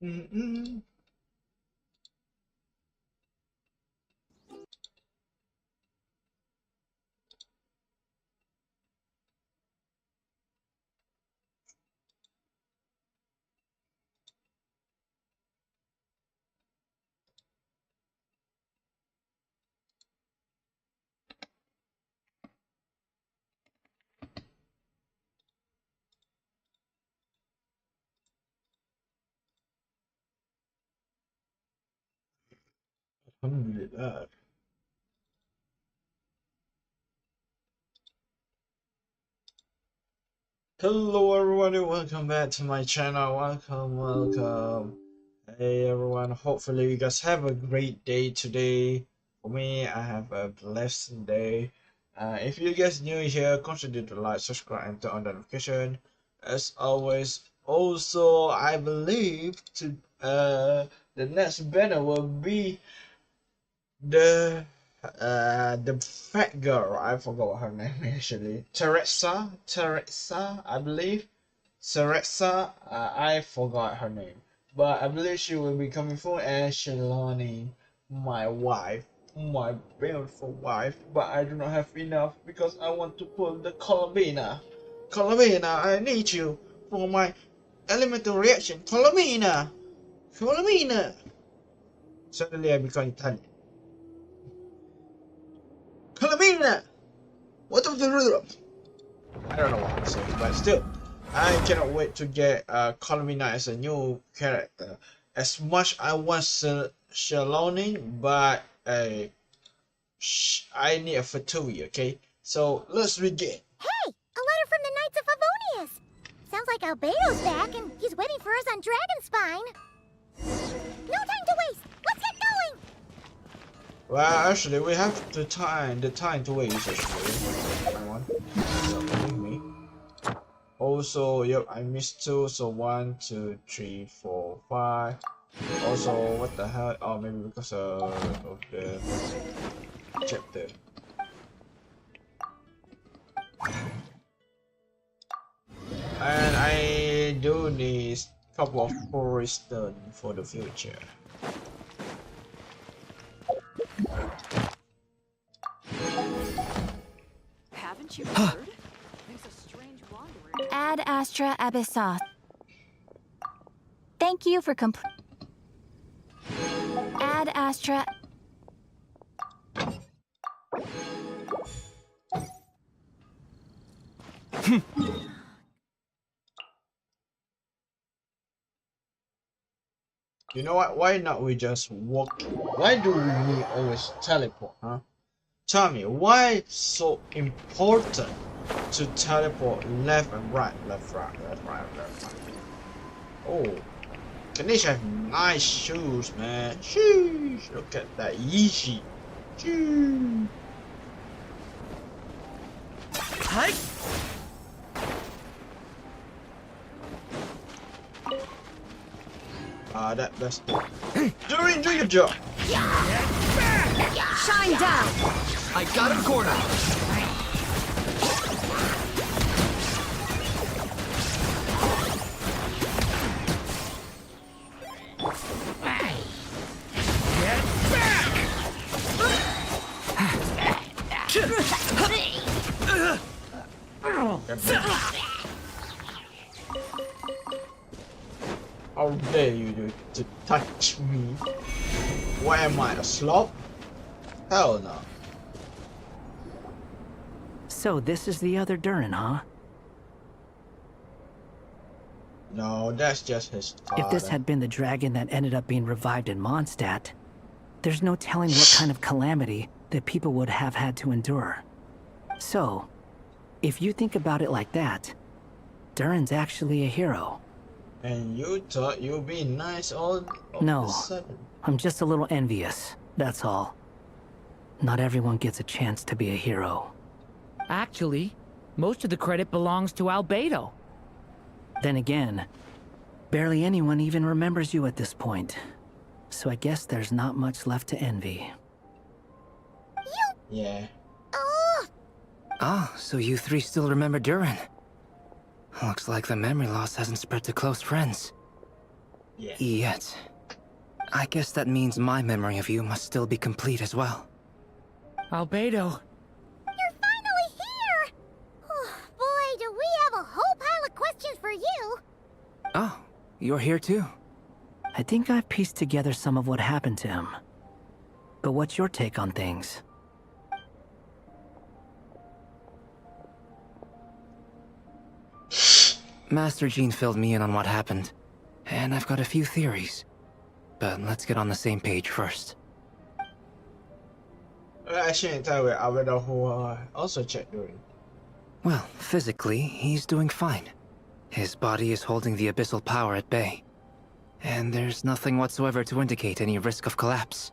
Mm-mm. Alhamdulillah. Hello everyone and welcome back to my channel. Welcome. Hey everyone, hopefully you guys have a great day today. For me, I have a blessed day. If you guys new here, consider to like, subscribe, and turn on the notification. As always, also I believe to the next banner will be the fat girl. I forgot what her name actually. Teresa, I believe. Teresa, I forgot her name, but I believe she will be coming for and Shalani, my wife, my beautiful wife. But I do not have enough because I want to pull the Colomina. Colomina, I need you for my elemental reaction. Colomina, Colomina. Suddenly I become Italian. Colomina. What of the rhythm? I don't know what I'm saying, but still, I cannot wait to get Colomina as a new character. As much I want Shaloni, but I need a Fatui, okay? So let's begin. Hey! A letter from the Knights of Favonius! Sounds like Albedo's back and he's waiting for us on Dragonspine. No time to waste! Let's get going! Well, actually, we have the time to waste, actually. Anyone? So, believe me. Also, yep, I missed two, so 1, 2, 3, 4, 5. Also, what the hell? Oh, maybe because of the chapter. And I do need a couple of forest stone for the future. Haven't you heard? There's a strange wanderer. Ad Astra Abyssos. Thank you for Ad Astra. You know what? Why not we just walk? Why do we need always teleport, huh? Tell me, why so important to teleport left and right, left, right, left, right, left, right? Oh, Ganesh have nice shoes, man. Sheesh, look at that Yeezy. Sheesh. Hi. That's Durin, do your job. Shine down! I got him cornered. How dare you do to touch me? Why am I a slob? Hell no. So this is the other Durin, huh? No, that's just his father. If this had been the dragon that ended up being revived in Mondstadt, there's no telling what kind of calamity that people would have had to endure. So, if you think about it like that, Durin's actually a hero. And you thought you'd be nice all of No. a sudden. I'm just a little envious, that's all. Not everyone gets a chance to be a hero. Actually, most of the credit belongs to Albedo. Then again, barely anyone even remembers you at this point. So I guess there's not much left to envy. Yeah. Oh! Ah, so you three still remember Durin. Looks like the memory loss hasn't spread to close friends. Yeah. Yet. I guess that means my memory of you must still be complete as well. Albedo. You're finally here! Oh, boy, do we have a whole pile of questions for you! Oh, you're here too. I think I've pieced together some of what happened to him. But what's your take on things? Master Jean filled me in on what happened, and I've got a few theories. But let's get on the same page first. Actually, tell you, I will who also check Durin. Well, physically, he's doing fine. His body is holding the abyssal power at bay. And there's nothing whatsoever to indicate any risk of collapse.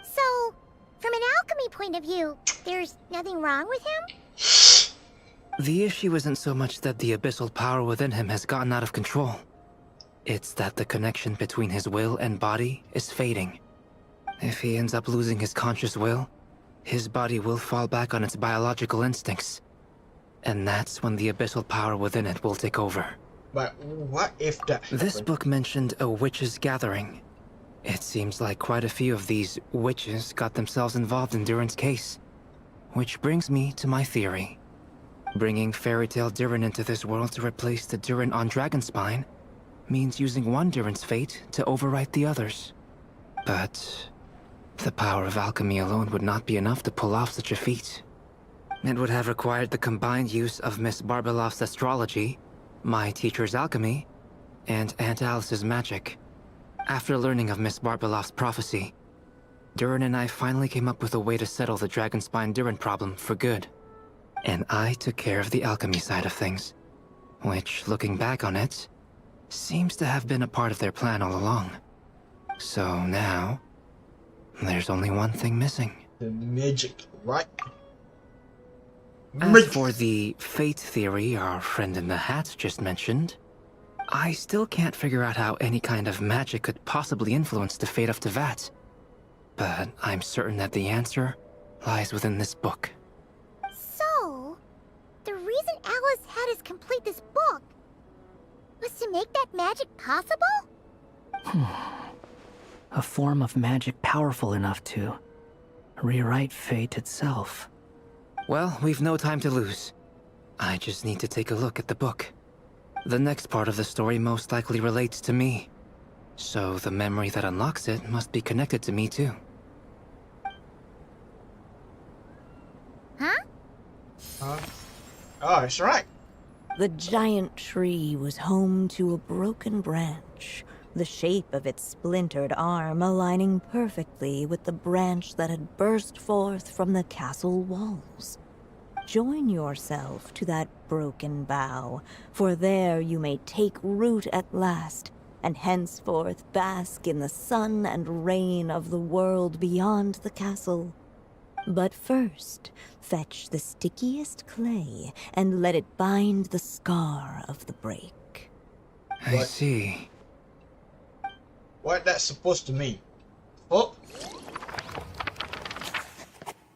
So, from an alchemy point of view, there's nothing wrong with him? The issue isn't so much that the abyssal power within him has gotten out of control. It's that the connection between his will and body is fading. If he ends up losing his conscious will, his body will fall back on its biological instincts. And that's when the abyssal power within it will take over. But what if that This happened? book mentioned a witches' gathering. It seems like quite a few of these witches got themselves involved in Durin's case. Which brings me to my theory. Bringing Fairy Tale Durin into this world to replace the Durin on Dragonspine means using one Durin's fate to overwrite the others. But the power of alchemy alone would not be enough to pull off such a feat. It would have required the combined use of Miss Barbeloff's astrology, my teacher's alchemy, and Aunt Alice's magic. After learning of Miss Barbeloff's prophecy, Durin and I finally came up with a way to settle the Dragonspine Durin problem for good. And I took care of the alchemy side of things, which, looking back on it, seems to have been a part of their plan all along. So now, there's only one thing missing. The magic, right? As for the fate theory our friend in the hat just mentioned, I still can't figure out how any kind of magic could possibly influence the fate of Tevat. But I'm certain that the answer lies within this book. So, the reason Alice had us complete this book was to make that magic possible? A form of magic powerful enough to rewrite fate itself. Well, we've no time to lose. I just need to take a look at the book. The next part of the story most likely relates to me. So the memory that unlocks it must be connected to me too. Huh? Oh, it's right. The giant tree was home to a broken branch, the shape of its splintered arm aligning perfectly with the branch that had burst forth from the castle walls. Join yourself to that broken bough, for there you may take root at last, and henceforth bask in the sun and rain of the world beyond the castle. But first, fetch the stickiest clay and let it bind the scar of the break. I What? see. What that's supposed to mean? Oh.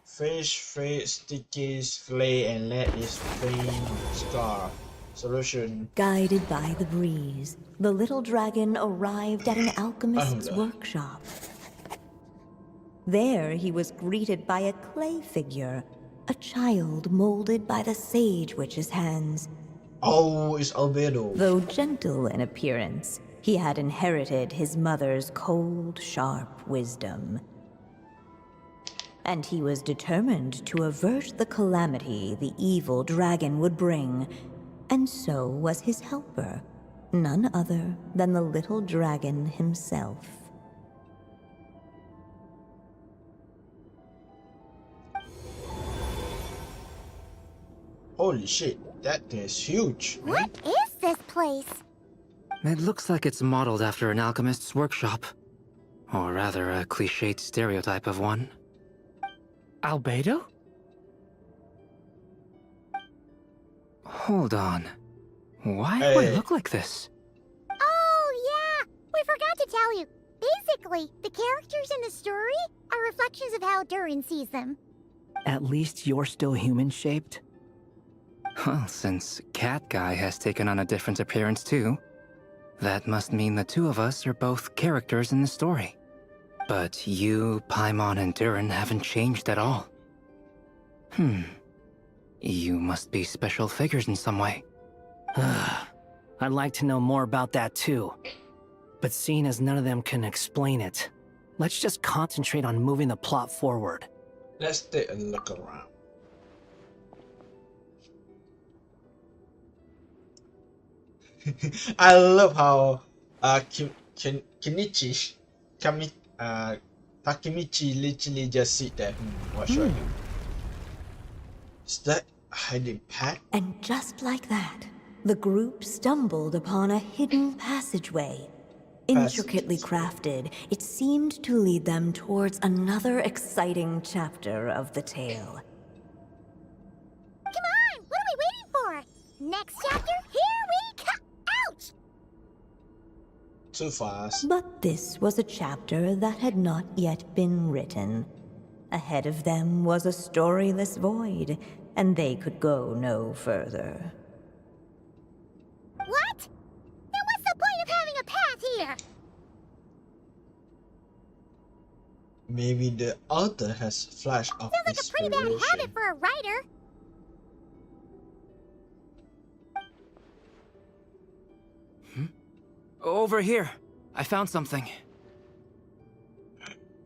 Fish, fate, stickies, flay, and let is flame scar. Solution. Guided by the breeze, the little dragon arrived at an alchemist's Oh, no. workshop. There he was greeted by a clay figure, a child molded by the sage witch's hands. Oh, it's Albedo. Though gentle in appearance, he had inherited his mother's cold, sharp wisdom. And he was determined to avert the calamity the evil dragon would bring, and so was his helper, none other than the little dragon himself. Holy shit, that is huge. What is this place? It looks like it's modeled after an alchemist's workshop. Or rather, a cliched stereotype of one. Albedo? Hold on. Why do I Hey. look like this? Oh, yeah! We forgot to tell you. Basically, the characters in the story are reflections of how Durin sees them. At least you're still human-shaped? Well, since Cat Guy has taken on a different appearance too, That must mean the two of us are both characters in the story. But you, Paimon, and Durin haven't changed at all. You must be special figures in some way. I'd like to know more about that too. But seeing as none of them can explain it, let's just concentrate on moving the plot forward. Let's take a look around. I love how Takemichi literally just sit there. What should I do? Is that a hiding path? And just like that, the group stumbled upon a hidden passageway. Intricately crafted, it seemed to lead them towards another exciting chapter of the tale. Come on! What are we waiting for? Next chapter, here we come! Ouch! Too fast. But this was a chapter that had not yet been written. Ahead of them was a storyless void, and they could go no further. What? Then what's the point of having a path here? Maybe the author has flash of Sounds like a pretty bad inspiration. habit for a writer. Over here. I found something.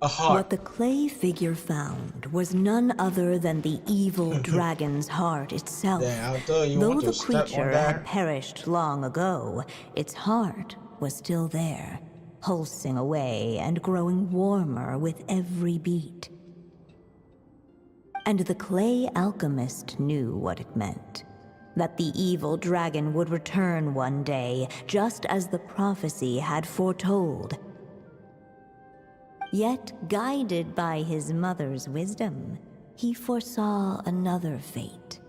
A heart. What the clay figure found was none other than the evil dragon's heart itself. Then although you Though want the to step on creature that, had perished long ago, its heart was still there, pulsing away and growing warmer with every beat. And the clay alchemist knew what it meant. That the evil dragon would return one day, just as the prophecy had foretold. Yet, guided by his mother's wisdom, he foresaw another fate.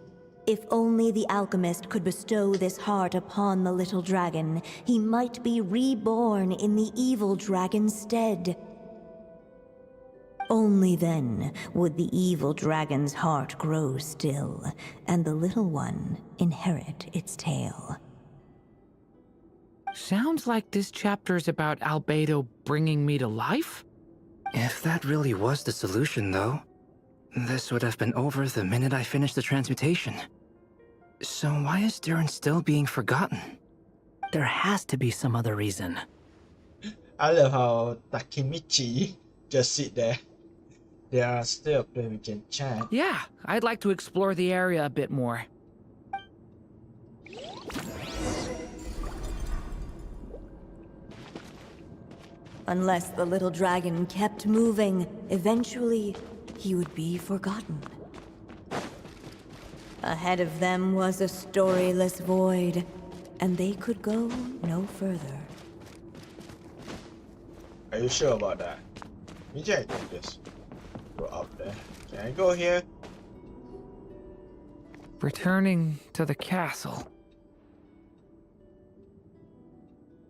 If only the alchemist could bestow this heart upon the little dragon, he might be reborn in the evil dragon's stead. Only then would the evil dragon's heart grow still, and the little one inherit its tale. Sounds like this chapter's about Albedo bringing me to life? If that really was the solution, though, this would have been over the minute I finished the transmutation. So why is Durin still being forgotten? There has to be some other reason. I love how Takemichi just sit there. There are still places we can chat. Yeah, I'd like to explore the area a bit more. Unless the little dragon kept moving, eventually he would be forgotten. Ahead of them was a storyless void, and they could go no further. Are you sure about that? Maybe I can just go up there. Can I go here? Returning to the castle.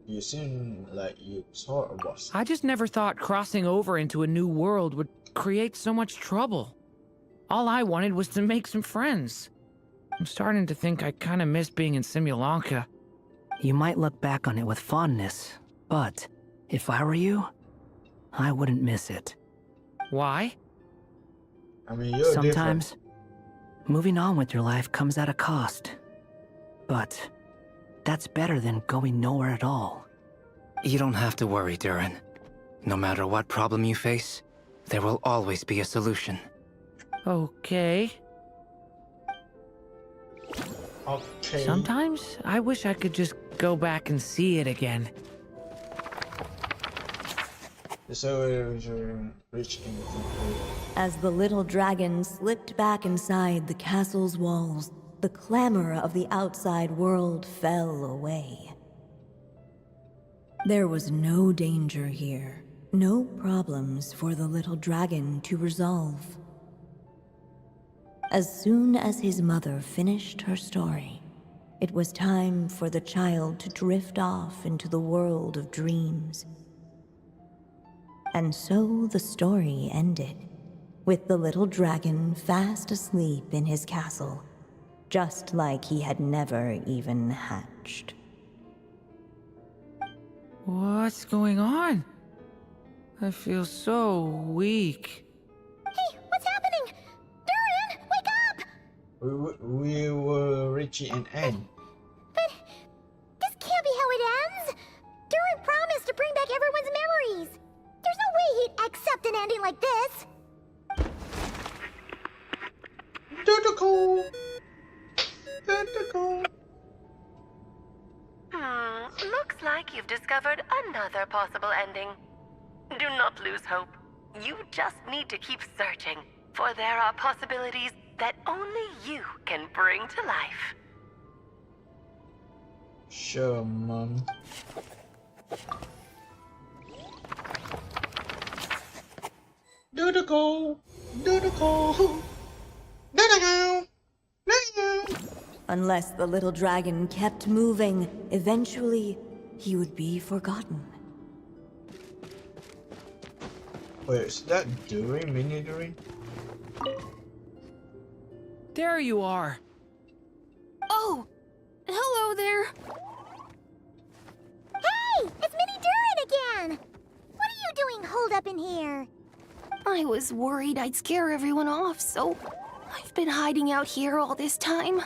You seem like you sort of was. I just never thought crossing over into a new world would create so much trouble. All I wanted was to make some friends. I'm starting to think I kind of miss being in Simulanka. You might look back on it with fondness, but if I were you, I wouldn't miss it. Why? I mean, you're Sometimes, moving on with your life comes at a cost. But that's better than going nowhere at all. You don't have to worry, Durin. No matter what problem you face, there will always be a solution. Okay. different. Okay. Sometimes I wish I could just go back and see it again. So we're reaching the conclusion. As the little dragon slipped back inside the castle's walls, the clamor of the outside world fell away. There was no danger here, no problems for the little dragon to resolve. As soon as his mother finished her story, it was time for the child to drift off into the world of dreams. And so the story ended, with the little dragon fast asleep in his castle, just like he had never even hatched. What's going on? I feel so weak. Hey, what's happening? Durin, wake up! We were reaching an end. But this can't be how it ends. Durin promised to bring back everyone's memories. There's no way he'd accept an ending like this. Tentacle. Tentacle. Looks like you've discovered another possible ending. Do not lose hope. You just need to keep searching, for there are possibilities that only you can bring to life. Sure, Mom. Tentacle. Tentacle. Tentacle. Tentacle. Unless the little dragon kept moving, eventually he would be forgotten. Wait, is that Durin? Mini Durin? There you are. Oh, hello there. Hey, it's Mini Durin again! What are you doing holed up in here? I was worried I'd scare everyone off, so I've been hiding out here all this time.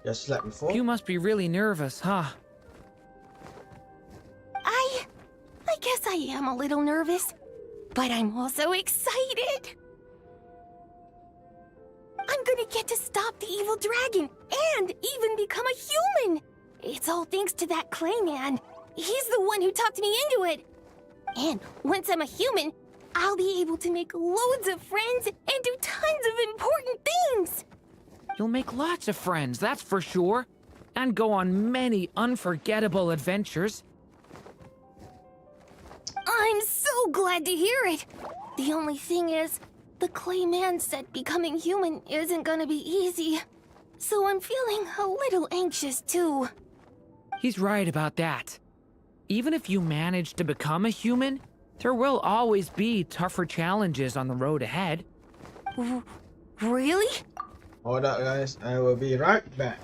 Just like before? You must be really nervous, huh? I guess I am a little nervous, but I'm also excited. I'm gonna get to stop the evil dragon and even become a human. It's all thanks to that clay man. He's the one who talked me into it. And once I'm a human, I'll be able to make loads of friends and do tons of important things. You'll make lots of friends, that's for sure. And go on many unforgettable adventures. I'm so glad to hear it. The only thing is, the clay man said becoming human isn't gonna be easy. So I'm feeling a little anxious too. He's right about that. Even if you manage to become a human, there will always be tougher challenges on the road ahead. Really? Hold up, guys. I will be right back.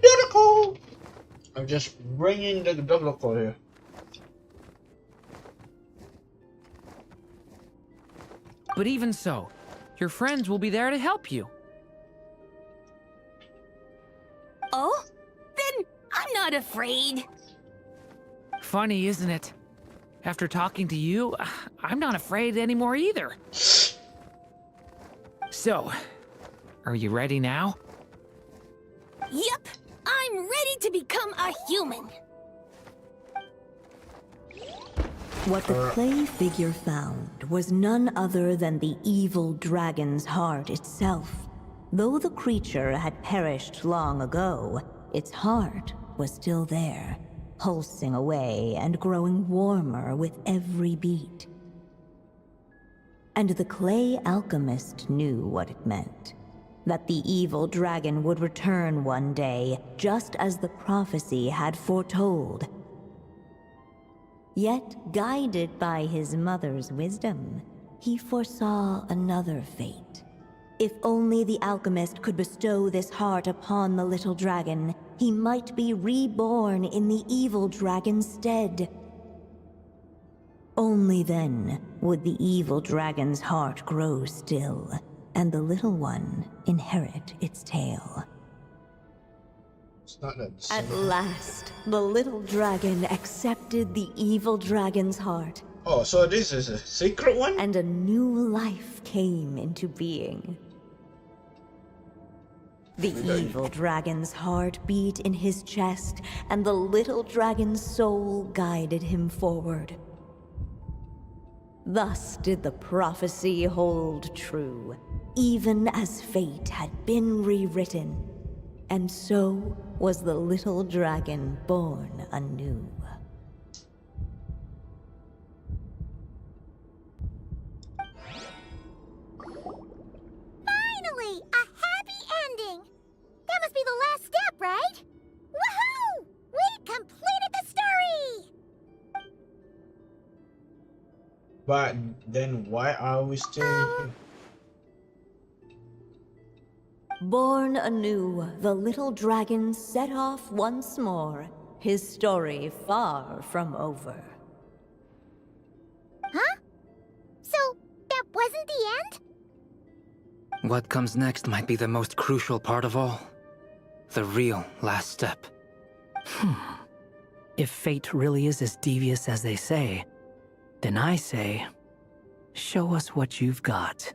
Tentacle. I'm just bringing the tentacle here. But even so, your friends will be there to help you. Oh? Then I'm not afraid. Funny, isn't it? After talking to you, I'm not afraid anymore either. So, are you ready now? Yep, I'm ready to become a human. What the clay figure found was none other than the evil dragon's heart itself. Though the creature had perished long ago, its heart was still there, pulsing away and growing warmer with every beat. And the clay alchemist knew what it meant. That the evil dragon would return one day, just as the prophecy had foretold. Yet, guided by his mother's wisdom, he foresaw another fate. If only the alchemist could bestow this heart upon the little dragon, he might be reborn in the evil dragon's stead. Only then would the evil dragon's heart grow still, and the little one inherit its tale. It's not that At simple. last, the little dragon accepted the evil dragon's heart, Oh, so this is a secret one? and a new life came into being. The evil dragon's heart beat in his chest, and the little dragon's soul guided him forward. Thus did the prophecy hold true, even as fate had been rewritten. And so was the little dragon born anew. Finally! A happy ending! That must be the last step, right? Woohoo! We completed the story! But then why are we still here? Born anew, the little dragon set off once more, his story far from over. Huh? So, that wasn't the end? What comes next might be the most crucial part of all. The real last step. If fate really is as devious as they say, then I say, show us what you've got.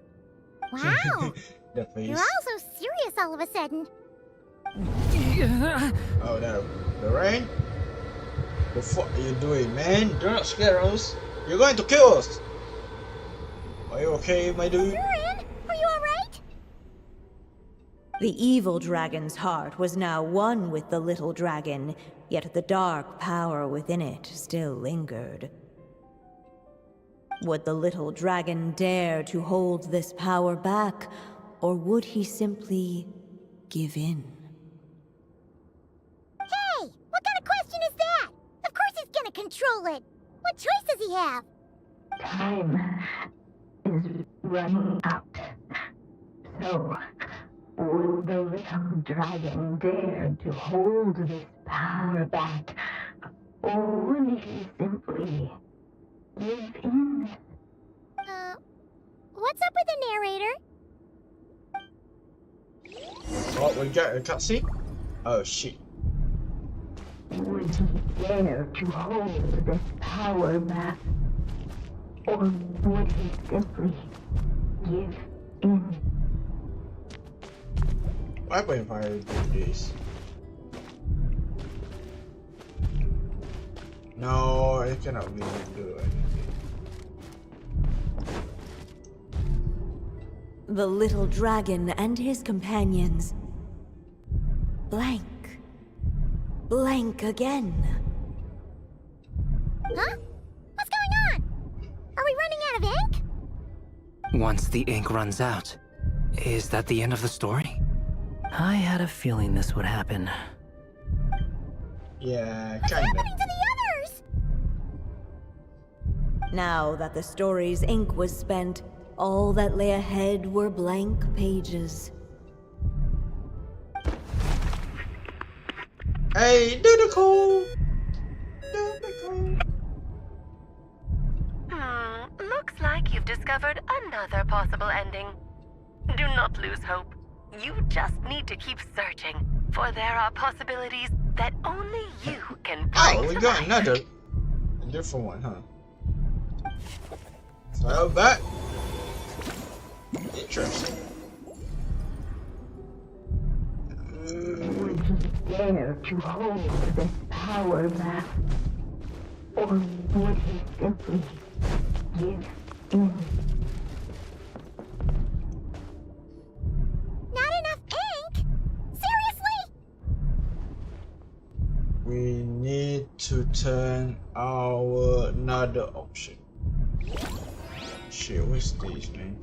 Wow! The face. You're all so serious all of a sudden. Oh no. The rain? The fuck are you doing, man? Do not scare us. You're going to kill us. Are you okay, my dude? Durin, are you alright? The evil dragon's heart was now one with the little dragon, yet the dark power within it still lingered. Would the little dragon dare to hold this power back, or would he simply give in? Hey, what kind of question is that? Of course he's gonna control it. What choice does he have? Time is running out. So, will the little dragon dare to hold this power back? Or will he simply give in? What's up with the narrator? Oh, we got a cutscene? Oh shit. Would he dare to hold this power back? Or would he simply give in? Why if I do this? No, I cannot really do anything. The little dragon and his companions. Blank. Blank again. Huh? What's going on? Are we running out of ink? Once the ink runs out, is that the end of the story? I had a feeling this would happen. Yeah, What's kinda. happening to the others? Now that the story's ink was spent, all that lay ahead were blank pages. Hey, do the call! Do the call! Looks like you've discovered another possible ending. Do not lose hope. You just need to keep searching, for there are possibilities that only you can bring Oh, we to got life. another. A different one, huh? So that. Interesting. Would he dare to hold this power back? Or would he simply give in? Not enough ink? Seriously? We need to turn our another option. Shit, what's this, man?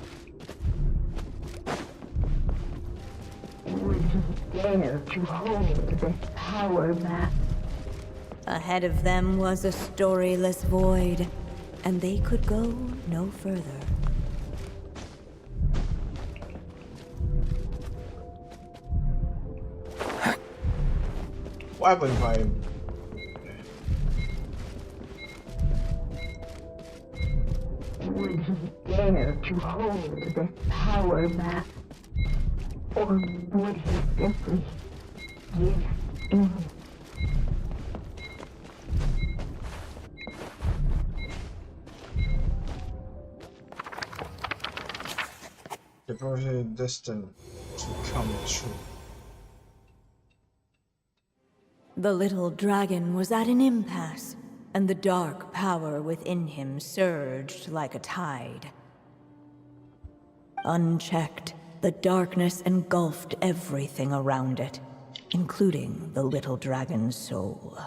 Would he dare to hold this power back? Ahead of them was a storyless void, and they could go no further. What happened if I... Would he dare to hold this power back? Or would he simply give in? The prophecy destined to come true. The little dragon was at an impasse. and the dark power within him surged like a tide. Unchecked, the darkness engulfed everything around it, including the little dragon's soul.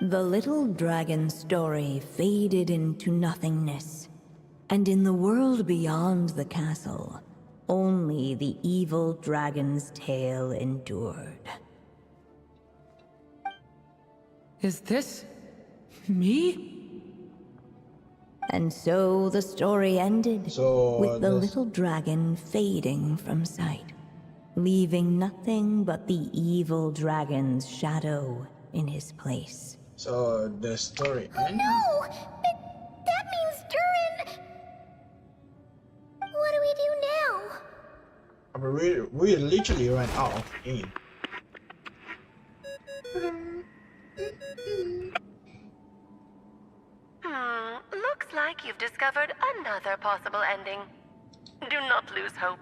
The little dragon's story faded into nothingness, and in the world beyond the castle, only the evil dragon's tale endured. Is this me? And so the story ended, So with the little dragon fading from sight, leaving nothing but the evil dragon's shadow in his place. So the story ends. No! That means Durin... What do we do now? I mean, we literally ran out of ink. Looks like you've discovered another possible ending. Do not lose hope.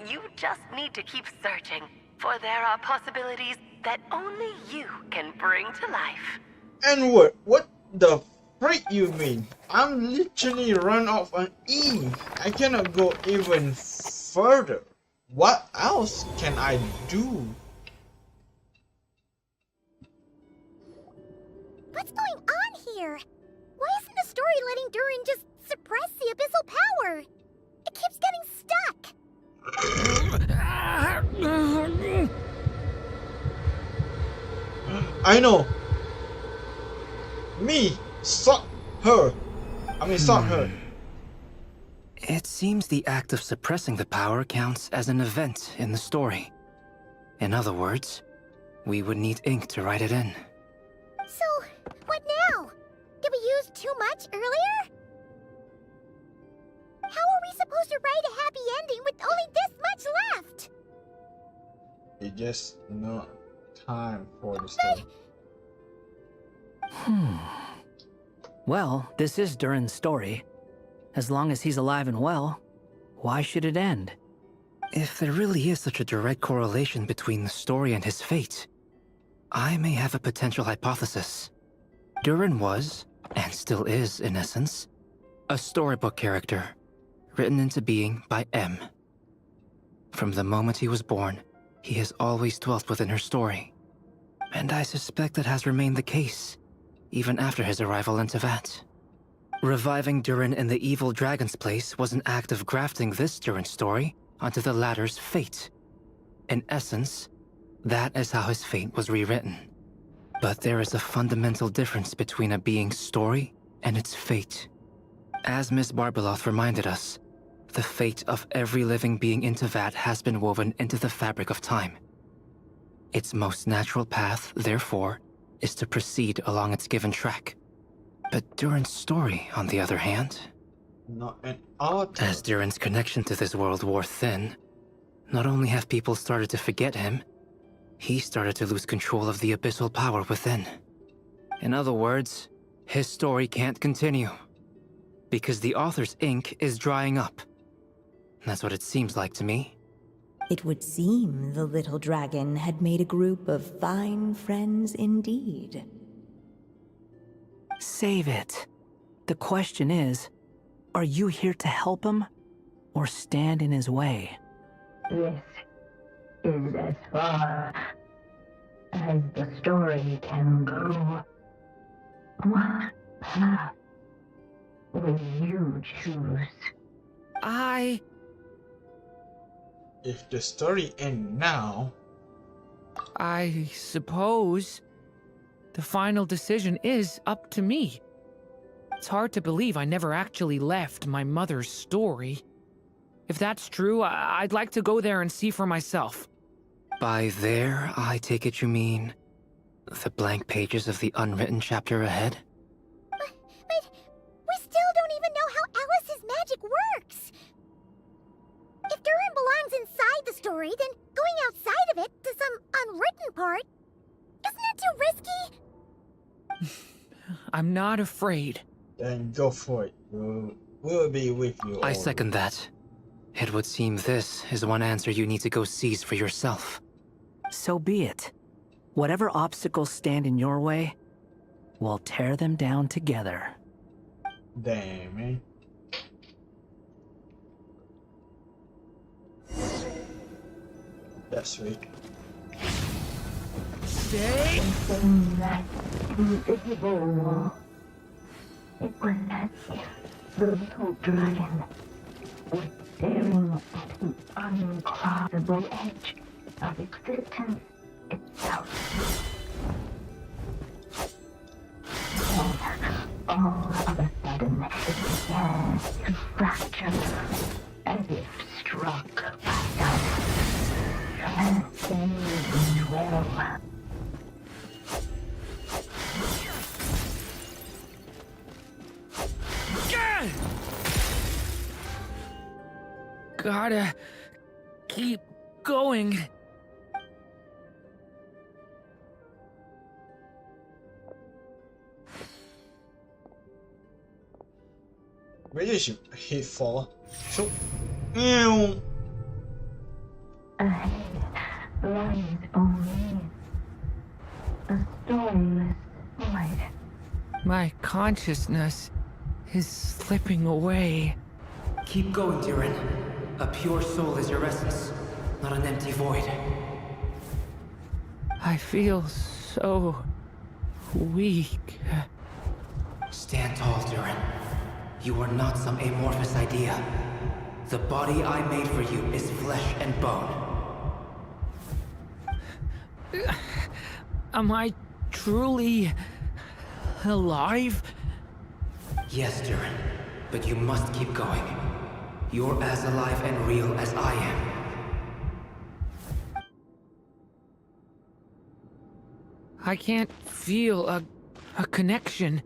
You just need to keep searching, for there are possibilities that only you can bring to life. And what the freak you mean? I'm literally run off an ink. I cannot go even further. What else can I do? What's going on here? Why isn't the story letting Durin just suppress the abyssal power? It keeps getting stuck. I know. Me, sought her. Sought her. It seems the act of suppressing the power counts as an event in the story. In other words, we would need ink to write it in. So, what now? Did we use too much earlier? How are we supposed to write a happy ending with only this much left? It's just not time for the story. Well, this is Durin's story. As long as he's alive and well, why should it end? If there really is such a direct correlation between the story and his fate, I may have a potential hypothesis. Durin was, and still is in essence, a storybook character, written into being by M. From the moment he was born, he has always dwelt within her story. And I suspect that has remained the case, even after his arrival in Tevat. Reviving Durin in the evil dragon's place was an act of grafting this Durin story onto the latter's fate. In essence, that is how his fate was rewritten. But there is a fundamental difference between a being's story and its fate. As Miss Barbeloth reminded us, the fate of every living being in Tevat has been woven into the fabric of time. Its most natural path, therefore, is to proceed along its given track. But Durin's story, on the other hand, Not an author. as Durin's connection to this world wore thin, not only have people started to forget him, he started to lose control of the abyssal power within. In other words, his story can't continue, because the author's ink is drying up. That's what it seems like to me. It would seem the little dragon had made a group of fine friends indeed. Save it. The question is, are you here to help him, or stand in his way? This is as far as the story can go. What path will you choose? If the story ends now, I suppose the final decision is up to me. It's hard to believe I never actually left my mother's story. If that's true, I'd like to go there and see for myself. By there, I take it you mean the blank pages of the unwritten chapter ahead? But we still don't even know how Alice's magic works. If Durin belongs inside the story, then going outside of it to some unwritten part, isn't that too risky? I'm not afraid. then go for it. We'll be with you. I all. second that. It would seem this is one answer you need to go seize for yourself. So be it. Whatever obstacles stand in your way, We'll tear them down together. Damn, man. That's sweet. Stay! Within that invisible wall, it was as if the little dragon was staring at the uncrossable edge of existence itself. Then, all of a sudden, it began to fracture, as if struck by some transcendent will. Gotta keep going. Where did she hit for? So, ew. Ahead lies only a storyless void. My consciousness is slipping away. Keep going, Durin. A pure soul is your essence, not an empty void. I feel so weak. Stand tall, Durin. You are not some amorphous idea. The body I made for you is flesh and bone. Am I truly alive? Yes, Durin, but you must keep going. You're as alive and real as I am. I can't feel a connection.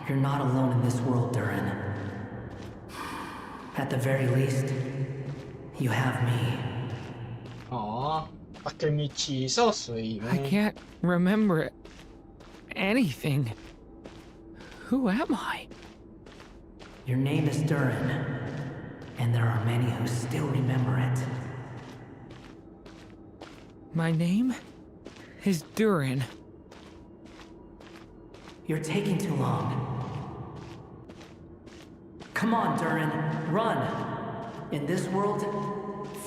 You're not alone in this world, Durin. At the very least, you have me. Aw, Takemichi, so sweet, I man. can't remember anything. Who am I? Your name is Durin, and there are many who still remember it. My name is Durin. You're taking too long. Come on, Durin, run! In this world,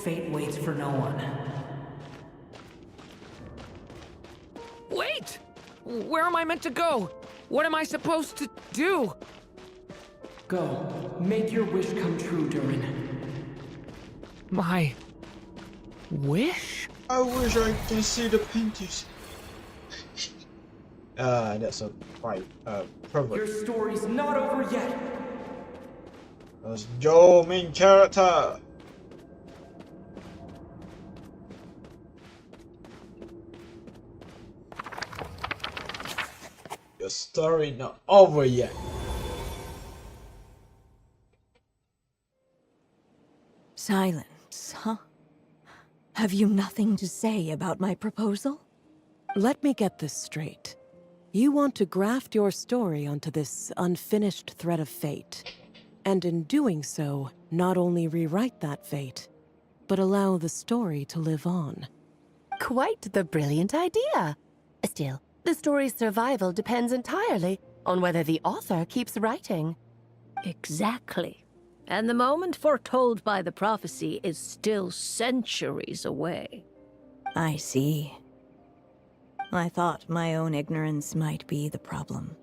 fate waits for no one. Wait! Where am I meant to go? What am I supposed to do? Go, make your wish come true, Durin. My wish? I wish I can see the panties. That's a quite Your pervert. story's not over yet! That's Joe, main character. Your story not over yet. Silence, huh? Have you nothing to say about my proposal? Let me get this straight. You want to graft your story onto this unfinished thread of fate, and in doing so, not only rewrite that fate, but allow the story to live on. Quite the brilliant idea. Still, the story's survival depends entirely on whether the author keeps writing. Exactly. And the moment foretold by the prophecy is still centuries away. I see. I thought my own ignorance might be the problem.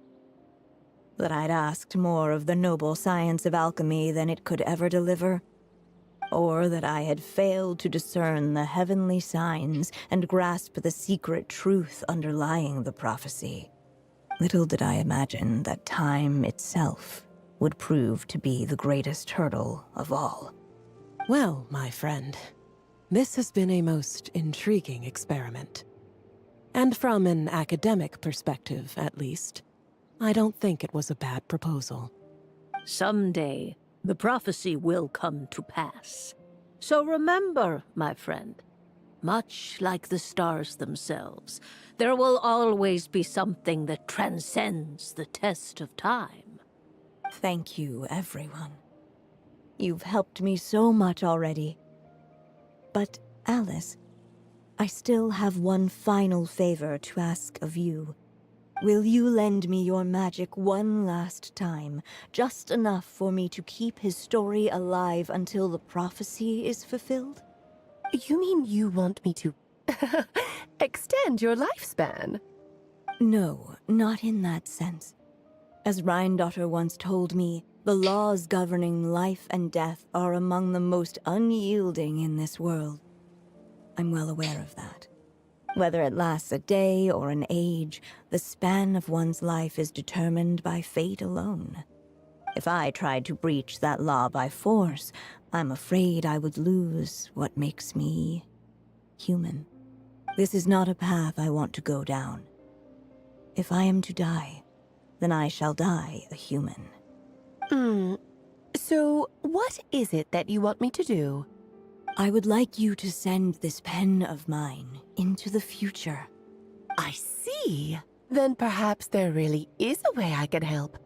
That I'd asked more of the noble science of alchemy than it could ever deliver. Or that I had failed to discern the heavenly signs and grasp the secret truth underlying the prophecy. Little did I imagine that time itself would prove to be the greatest hurdle of all. Well, my friend, this has been a most intriguing experiment. And from an academic perspective, at least, I don't think it was a bad proposal. Someday, the prophecy will come to pass. So remember, my friend, much like the stars themselves, there will always be something that transcends the test of time. Thank you, everyone. You've helped me so much already. But, Alice, I still have one final favor to ask of you. Will you lend me your magic one last time, just enough for me to keep his story alive until the prophecy is fulfilled? You mean you want me to extend your lifespan? No, not in that sense. As Rheindotter once told me, the laws governing life and death are among the most unyielding in this world. I'm well aware of that. Whether it lasts a day or an age, the span of one's life is determined by fate alone. If I tried to breach that law by force, I'm afraid I would lose what makes me human. This is not a path I want to go down. If I am to die, then I shall die a human. So what is it that you want me to do? I would like you to send this pen of mine into the future. I see. Then perhaps there really is a way I can help.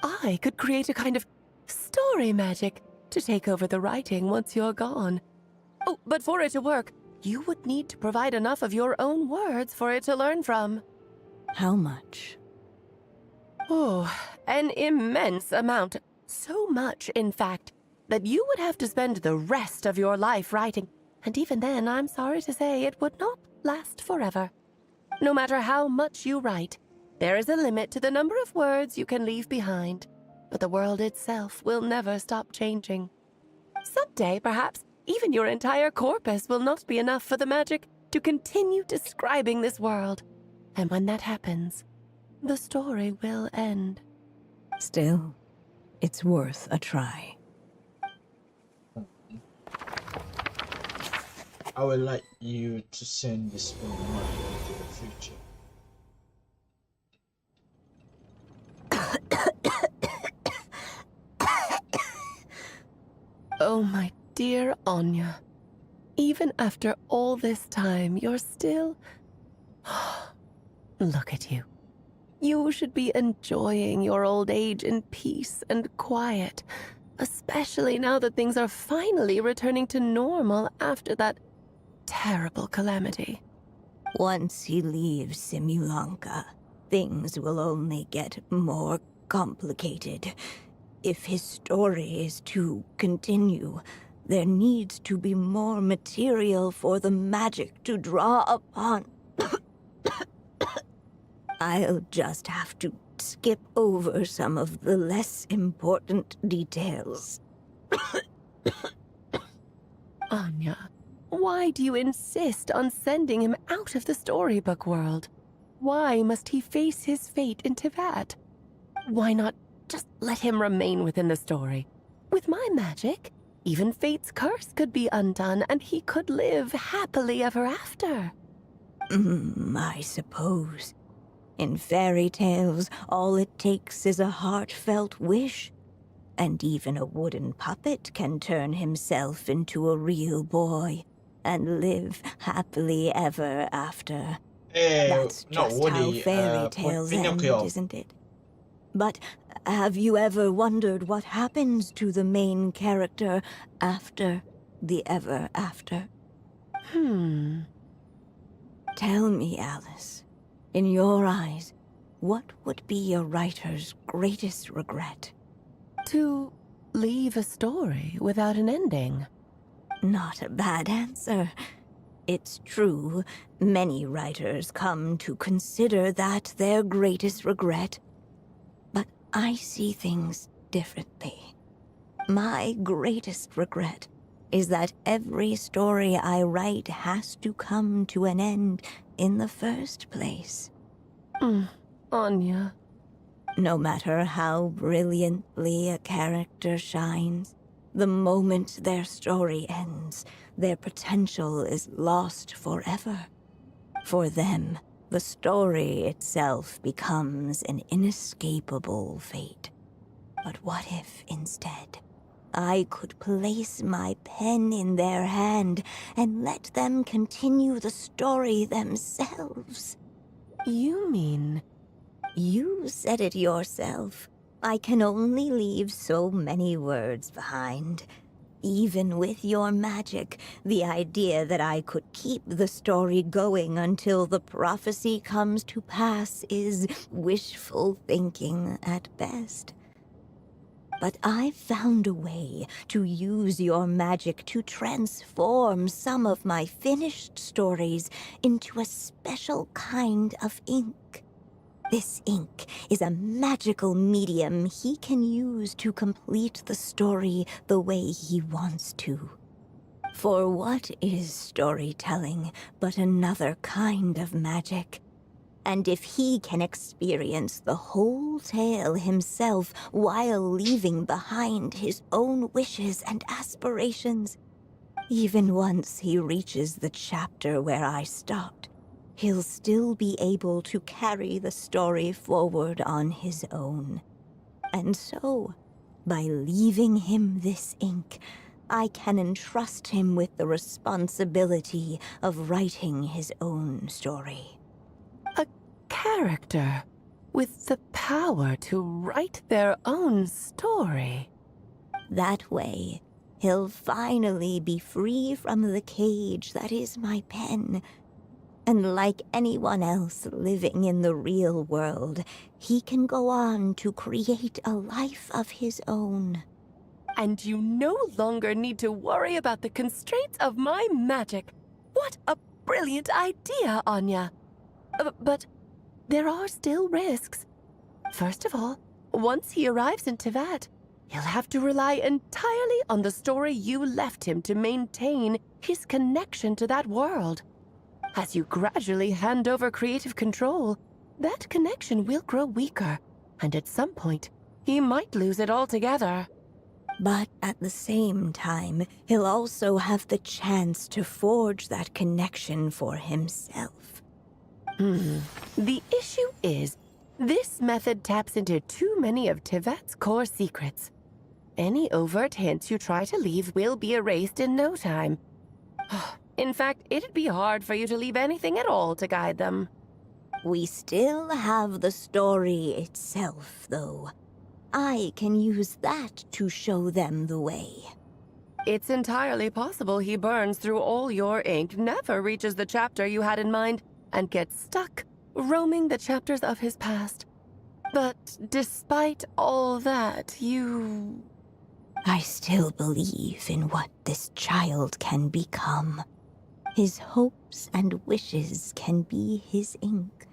I could create a kind of story magic to take over the writing once you're gone. Oh, but for it to work, you would need to provide enough of your own words for it to learn from. How much? Oh, an immense amount. So much, in fact, that you would have to spend the rest of your life writing. And even then, I'm sorry to say, it would not last forever. No matter how much you write, there is a limit to the number of words you can leave behind. But the world itself will never stop changing. Someday, perhaps, even your entire corpus will not be enough for the magic to continue describing this world. And when that happens, the story will end. Still, it's worth a try. I would like you to send this money into the future. Oh, my dear Anya. Even after all this time, you're still... Look at you. You should be enjoying your old age in peace and quiet, especially now that things are finally returning to normal after that terrible calamity. Once he leaves Simulanka, things will only get more complicated. If his story is to continue, there needs to be more material for the magic to draw upon. I'll just have to skip over some of the less important details. Anya, why do you insist on sending him out of the storybook world? Why must he face his fate into that? Why not just let him remain within the story? With my magic, even fate's curse could be undone and he could live happily ever after. I suppose. In fairy tales, all it takes is a heartfelt wish. And even a wooden puppet can turn himself into a real boy and live happily ever after. That's just how fairy tales end, isn't it? But have you ever wondered what happens to the main character after the ever after? Tell me, Alice, in your eyes, what would be a writer's greatest regret? To leave a story without an ending. Not a bad answer. It's true, many writers come to consider that their greatest regret. But I see things differently. My greatest regret is that every story I write has to come to an end in the first place. Anya. No matter how brilliantly a character shines, the moment their story ends, their potential is lost forever. For them, the story itself becomes an inescapable fate. But what if, instead, I could place my pen in their hand and let them continue the story themselves? You mean... You said it yourself. I can only leave so many words behind. Even with your magic, the idea that I could keep the story going until the prophecy comes to pass is wishful thinking at best. But I've found a way to use your magic to transform some of my finished stories into a special kind of ink. This ink is a magical medium he can use to complete the story the way he wants to. For what is storytelling but another kind of magic? And if he can experience the whole tale himself while leaving behind his own wishes and aspirations, even once he reaches the chapter where I stopped, he'll still be able to carry the story forward on his own. And so, by leaving him this ink, I can entrust him with the responsibility of writing his own story. A character with the power to write their own story. That way, he'll finally be free from the cage that is my pen. And like anyone else living in the real world, he can go on to create a life of his own. And you no longer need to worry about the constraints of my magic. What a brilliant idea, Anya. But there are still risks. First of all, once he arrives in Teyvat, he'll have to rely entirely on the story you left him to maintain his connection to that world. As you gradually hand over creative control, that connection will grow weaker, and at some point, he might lose it altogether. But at the same time, he'll also have the chance to forge that connection for himself. The issue is, this method taps into too many of Teyvat's core secrets. Any overt hints you try to leave will be erased in no time. In fact, it'd be hard for you to leave anything at all to guide them. We still have the story itself, though. I can use that to show them the way. It's entirely possible he burns through all your ink, never reaches the chapter you had in mind, and gets stuck, roaming the chapters of his past. But despite all that, I still believe in what this child can become. His hopes and wishes can be his ink,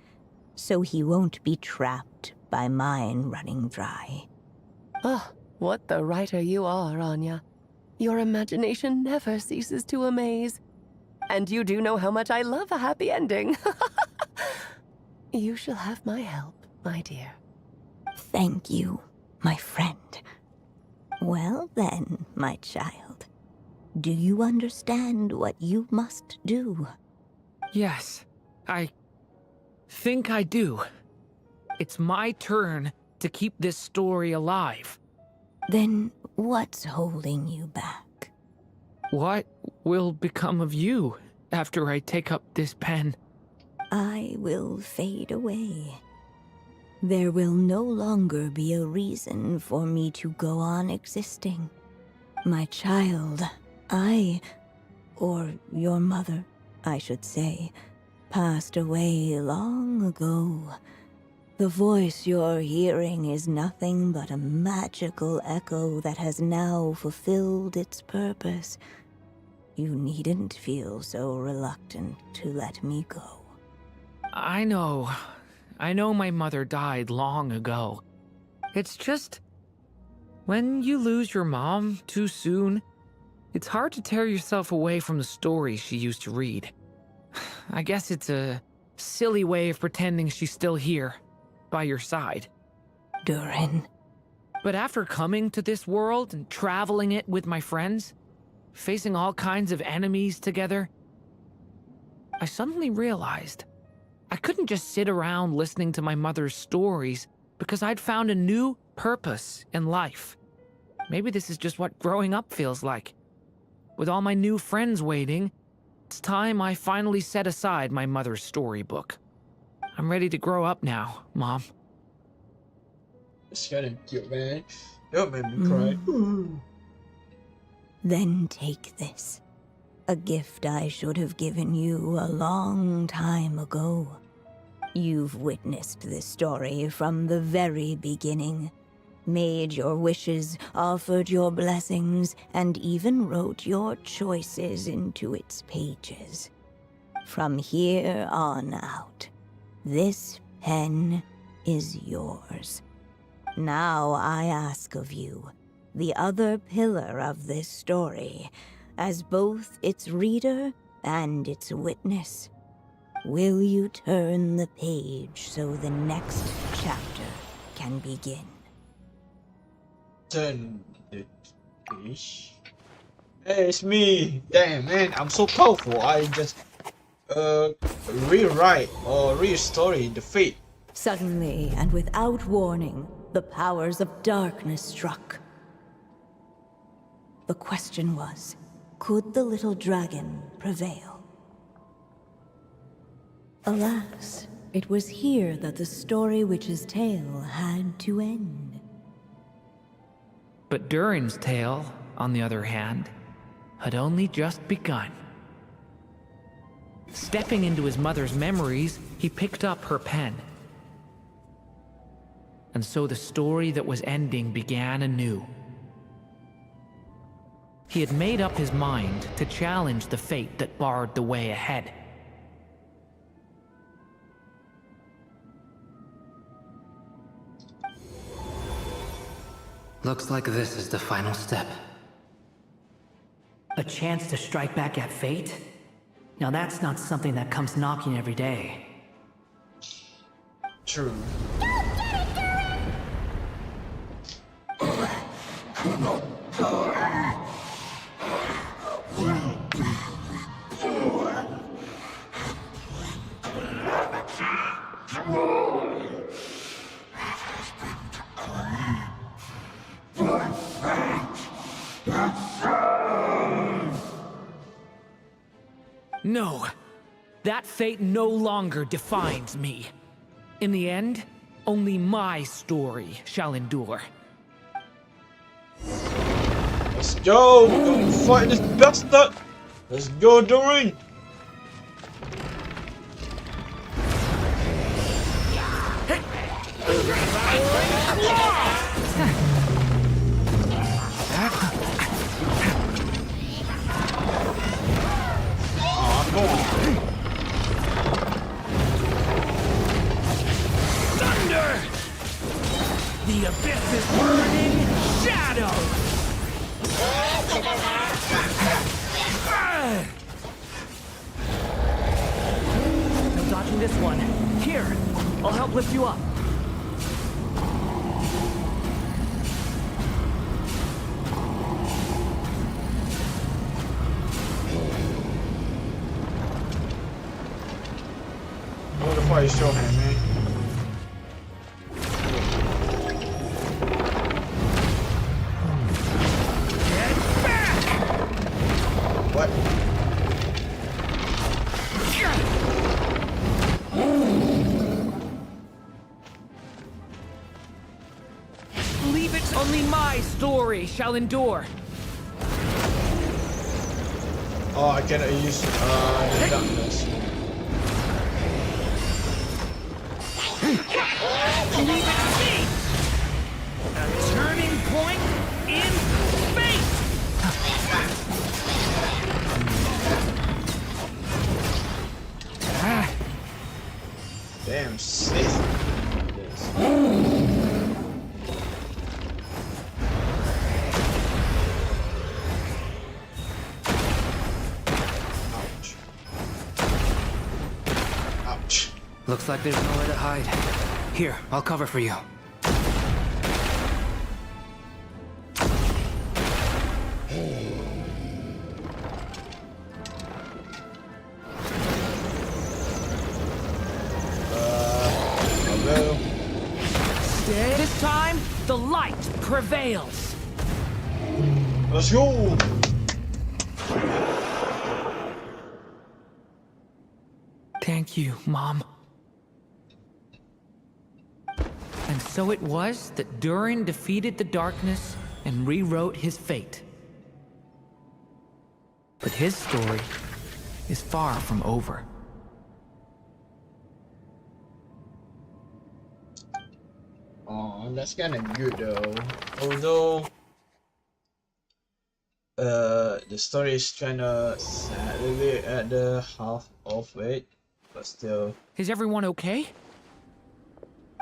so he won't be trapped by mine running dry. Oh, what the writer you are, Anya. Your imagination never ceases to amaze. And you do know how much I love a happy ending. You shall have my help, my dear. Thank you, my friend. Well then, my child. Do you understand what you must do? Yes, I think I do. It's my turn to keep this story alive. Then what's holding you back? What will become of you after I take up this pen? I will fade away. There will no longer be a reason for me to go on existing. My child, or your mother, I should say, passed away long ago. The voice you're hearing is nothing but a magical echo that has now fulfilled its purpose. You needn't feel so reluctant to let me go. I know my mother died long ago. It's just, when you lose your mom too soon, it's hard to tear yourself away from the stories she used to read. I guess it's a silly way of pretending she's still here, by your side. Durin. But after coming to this world and traveling it with my friends, facing all kinds of enemies together, I suddenly realized I couldn't just sit around listening to my mother's stories because I'd found a new purpose in life. Maybe this is just what growing up feels like. With all my new friends waiting, it's time I finally set aside my mother's storybook. I'm ready to grow up now, Mom. It's kind of cute, man. Don't make me cry. Then take this. A gift I should have given you a long time ago. You've witnessed this story from the very beginning. Made your wishes, offered your blessings, and even wrote your choices into its pages. From here on out, this pen is yours. Now I ask of you, the other pillar of this story, as both its reader and its witness, will you turn the page so the next chapter can begin? Turn the page. Hey, it's me. Damn, man, I'm so powerful. I just rewrite or restory the fate. Suddenly, and without warning, the powers of darkness struck. The question was, could the little dragon prevail? Alas, it was here that the story witch's tale had to end. But Durin's tale, on the other hand, had only just begun. Stepping into his mother's memories, he picked up her pen. And so the story that was ending began anew. He had made up his mind to challenge the fate that barred the way ahead. Looks like this is the final step. A chance to strike back at fate? Now that's not something that comes knocking every day. True. No, that fate no longer defines me. In the end, only my story shall endure. Let's go! We're gonna fight this bastard! Let's go, Durin! Thunder! The abyss is burning shadow! No dodging this one. Here, I'll help lift you up. What the fuck is your hand, man? Get back! What? Leave it, only my story shall endure. Oh, I cannot use the darkness. Leave it be! A turning point in fate! Damn, Sith. Ouch. Ouch. Looks like there's nowhere to hide. Here, I'll cover for you. Hello. This time, the light prevails. Let's go. Thank you, Mom. And so it was that Durin defeated the darkness and rewrote his fate. But his story is far from over. Oh, that's kind of good though. Although, the story is kind of sad a little bit at the half of it, but still. Is everyone okay?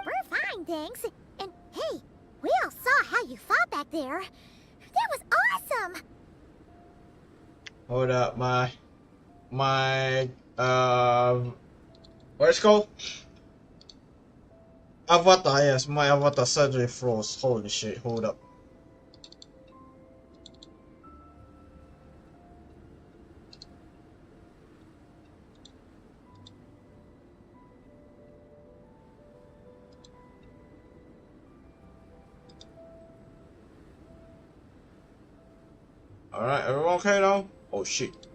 We're fine, thanks. And hey, we all saw how you fought back there. That was awesome! Hold up, what is it called? Avatar, yes, my avatar suddenly froze. Holy shit, hold up. Alright, everyone okay now? Oh shit.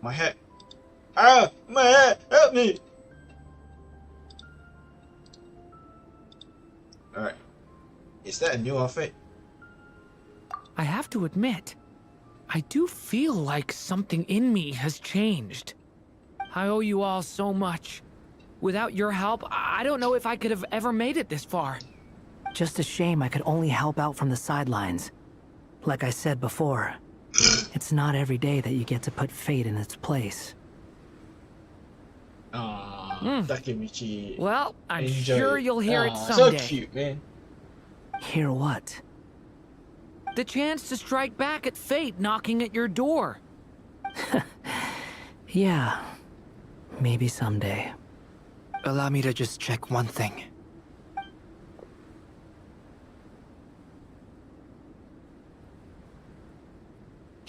My head. Ah! My head! Help me! Alright. Is that a new outfit? I have to admit, I do feel like something in me has changed. I owe you all so much. Without your help, I don't know if I could have ever made it this far. Just a shame I could only help out from the sidelines. Like I said before, it's not every day that you get to put fate in its place. Takemichi. Well, I'm Enjoy sure it. you'll hear it So someday. cute, man. Hear what? The chance to strike back at fate knocking at your door. Yeah, maybe someday. Allow me to just check one thing.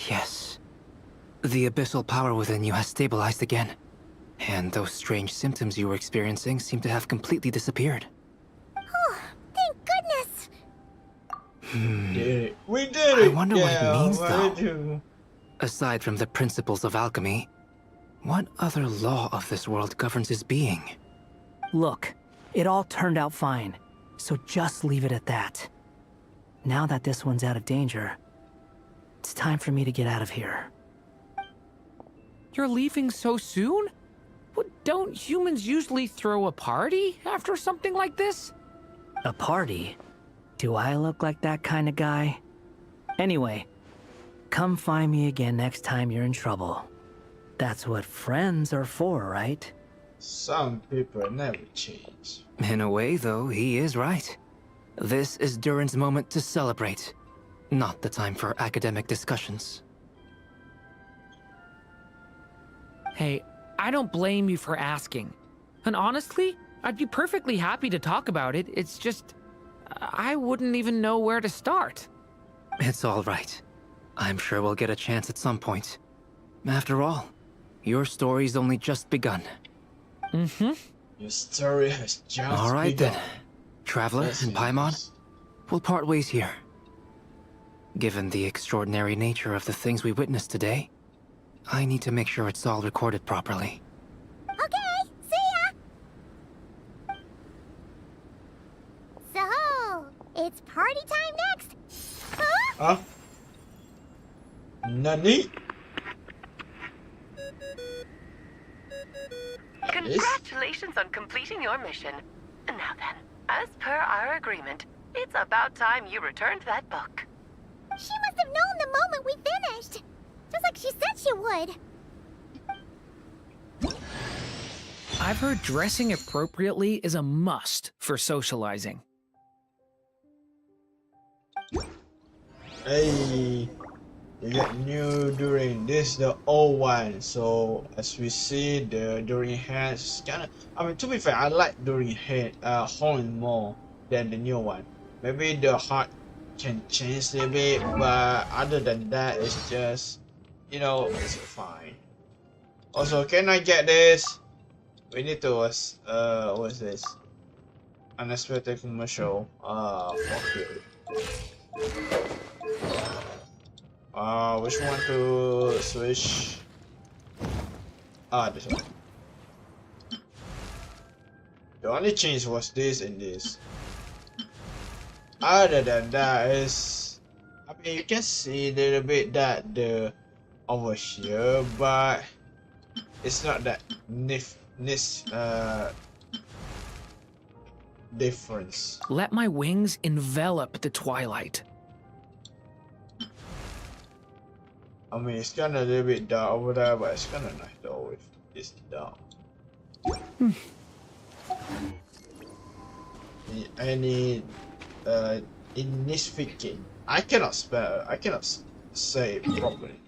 Yes. The abyssal power within you has stabilized again. And those strange symptoms you were experiencing seem to have completely disappeared. Oh, thank goodness! Did it. We did it! I wonder what it means, though. Do. Aside from the principles of alchemy, what other law of this world governs his being? Look, it all turned out fine, so just leave it at that. Now that this one's out of danger, it's time for me to get out of here. You're leaving so soon? What, don't humans usually throw a party after something like this? A party? Do I look like that kind of guy? Anyway, come find me again next time you're in trouble. That's what friends are for, right? Some people never change. In a way, though, he is right. This is Durin's moment to celebrate, not the time for academic discussions. Hey, I don't blame you for asking. And honestly, I'd be perfectly happy to talk about it. It's just, I wouldn't even know where to start. It's all right. I'm sure we'll get a chance at some point. After all, your story's only just begun. Mm-hmm. Your story has just All right begun. then. Traveler and Paimon, we'll part ways here. Given the extraordinary nature of the things we witnessed today, I need to make sure it's all recorded properly. Okay, see ya! So, it's party time next? Huh? Huh? Nani? Congratulations on completing your mission. Now then, as per our agreement, it's about time you returned that book. She must have known the moment we finished. Just like she said she would. I've heard dressing appropriately is a must for socializing. Hey, you get new Durin. This is the old one. So as we see, the Durin has kind of. I mean, to be fair, I like Durin horn more than the new one. Maybe the heart can change a little bit, but other than that, it's just, you know, it's fine. Also, can I get this? We need to what's this? Unexpected commercial. Fuck you. Which one to switch? This one. The only change was this and this. Other than that is, I mean, you can see a little bit that the over here, but it's not that difference. Let my wings envelop the twilight. I mean, it's kind of a little bit dark over there, but it's kind of nice though if it's dark. I need insignificant. I cannot spell. I cannot say it properly.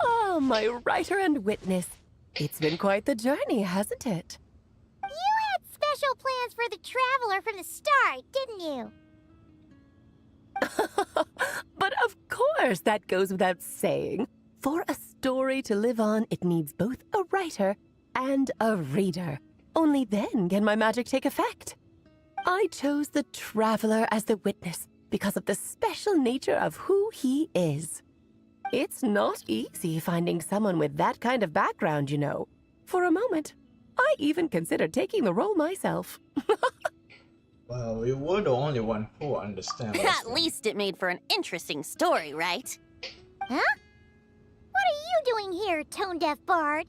Oh, my writer and witness. It's been quite the journey, hasn't it? You had special plans for the traveler from the start, didn't you? But of course, that goes without saying. For a story to live on, it needs both a writer and a reader. Only then can my magic take effect. I chose the traveler as the witness because of the special nature of who he is. It's not easy finding someone with that kind of background, you know. For a moment, I even considered taking the role myself. Well, you were the only one who understands. At least it made for an interesting story, right? Huh? What are you doing here, tone-deaf bard?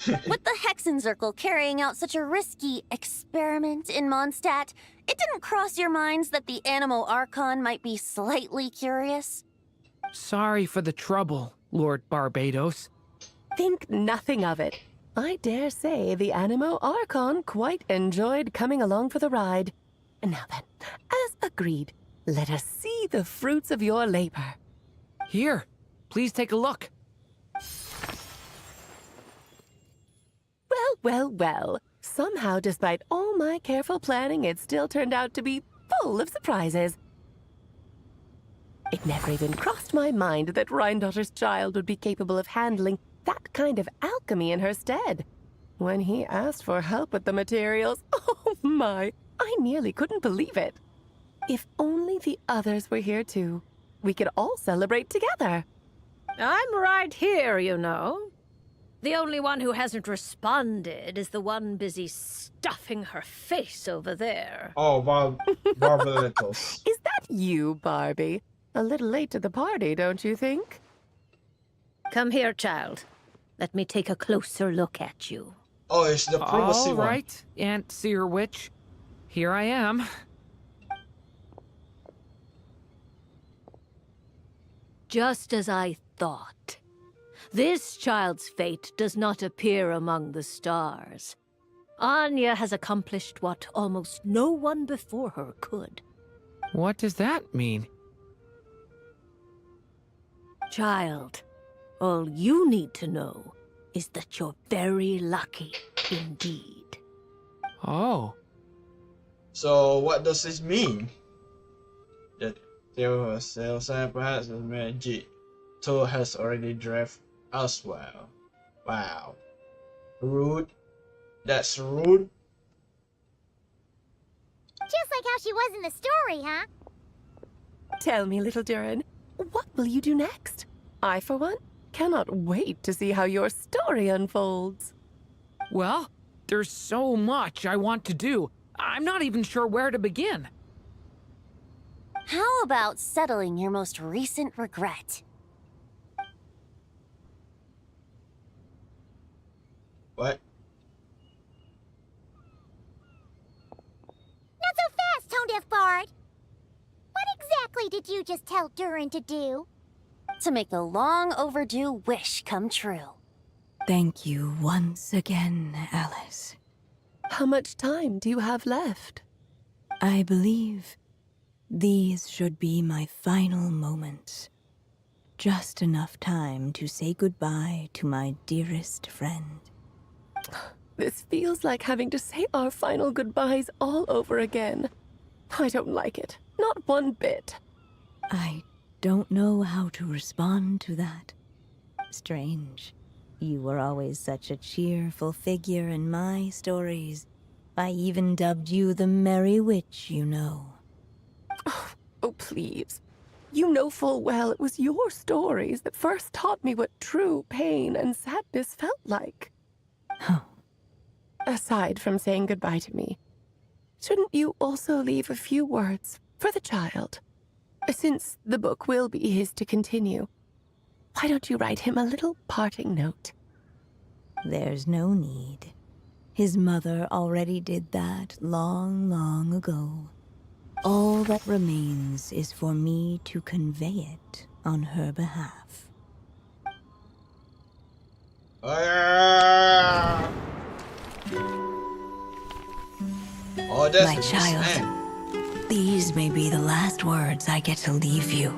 With the Hexenzirkel carrying out such a risky experiment in Mondstadt, it didn't cross your minds that the Animo Archon might be slightly curious? Sorry for the trouble, Lord Barbados. Think nothing of it. I dare say the Animo Archon quite enjoyed coming along for the ride. And now then, as agreed, let us see the fruits of your labor. Here, please take a look. Well. Somehow, despite all my careful planning, it still turned out to be full of surprises. It never even crossed my mind that Rhindotter's child would be capable of handling that kind of alchemy in her stead. When he asked for help with the materials, oh my, I nearly couldn't believe it. If only the others were here too, we could all celebrate together. I'm right here, you know. The only one who hasn't responded is the one busy stuffing her face over there. Oh, Barbados. Is that you, Barbie? A little late to the party, don't you think? Come here, child. Let me take a closer look at you. Oh, it's the privacy All one. right, Aunt Seer Witch. Here I am. Just as I thought. This child's fate does not appear among the stars. Anya has accomplished what almost no one before her could. What does that mean? Child, all you need to know is that you're very lucky indeed. Oh. So what does this mean? That there was sales and perhaps the magic tool has already driven elsewhere. Wow. Rude. That's rude. Just like how she was in the story, huh? Tell me, little Durin, what will you do next? I, for one, cannot wait to see how your story unfolds. Well, there's so much I want to do. I'm not even sure where to begin. How about settling your most recent regret? What? Not so fast, tone-deaf bard. What exactly did you just tell Durin to do? To make a long overdue wish come true. Thank you once again, Alice. How much time do you have left? I believe these should be my final moments. Just enough time to say goodbye to my dearest friend. This feels like having to say our final goodbyes all over again. I don't like it. Not one bit. I don't know how to respond to that. Strange. You were always such a cheerful figure in my stories. I even dubbed you the Merry Witch, you know. Oh, please. You know full well it was your stories that first taught me what true pain and sadness felt like. Oh. Aside from saying goodbye to me, shouldn't you also leave a few words for the child? Since the book will be his to continue, why don't you write him a little parting note? There's no need. His mother already did that long, long ago. All that remains is for me to convey it on her behalf. Oh, that's My a child, name. these may be the last words I get to leave you.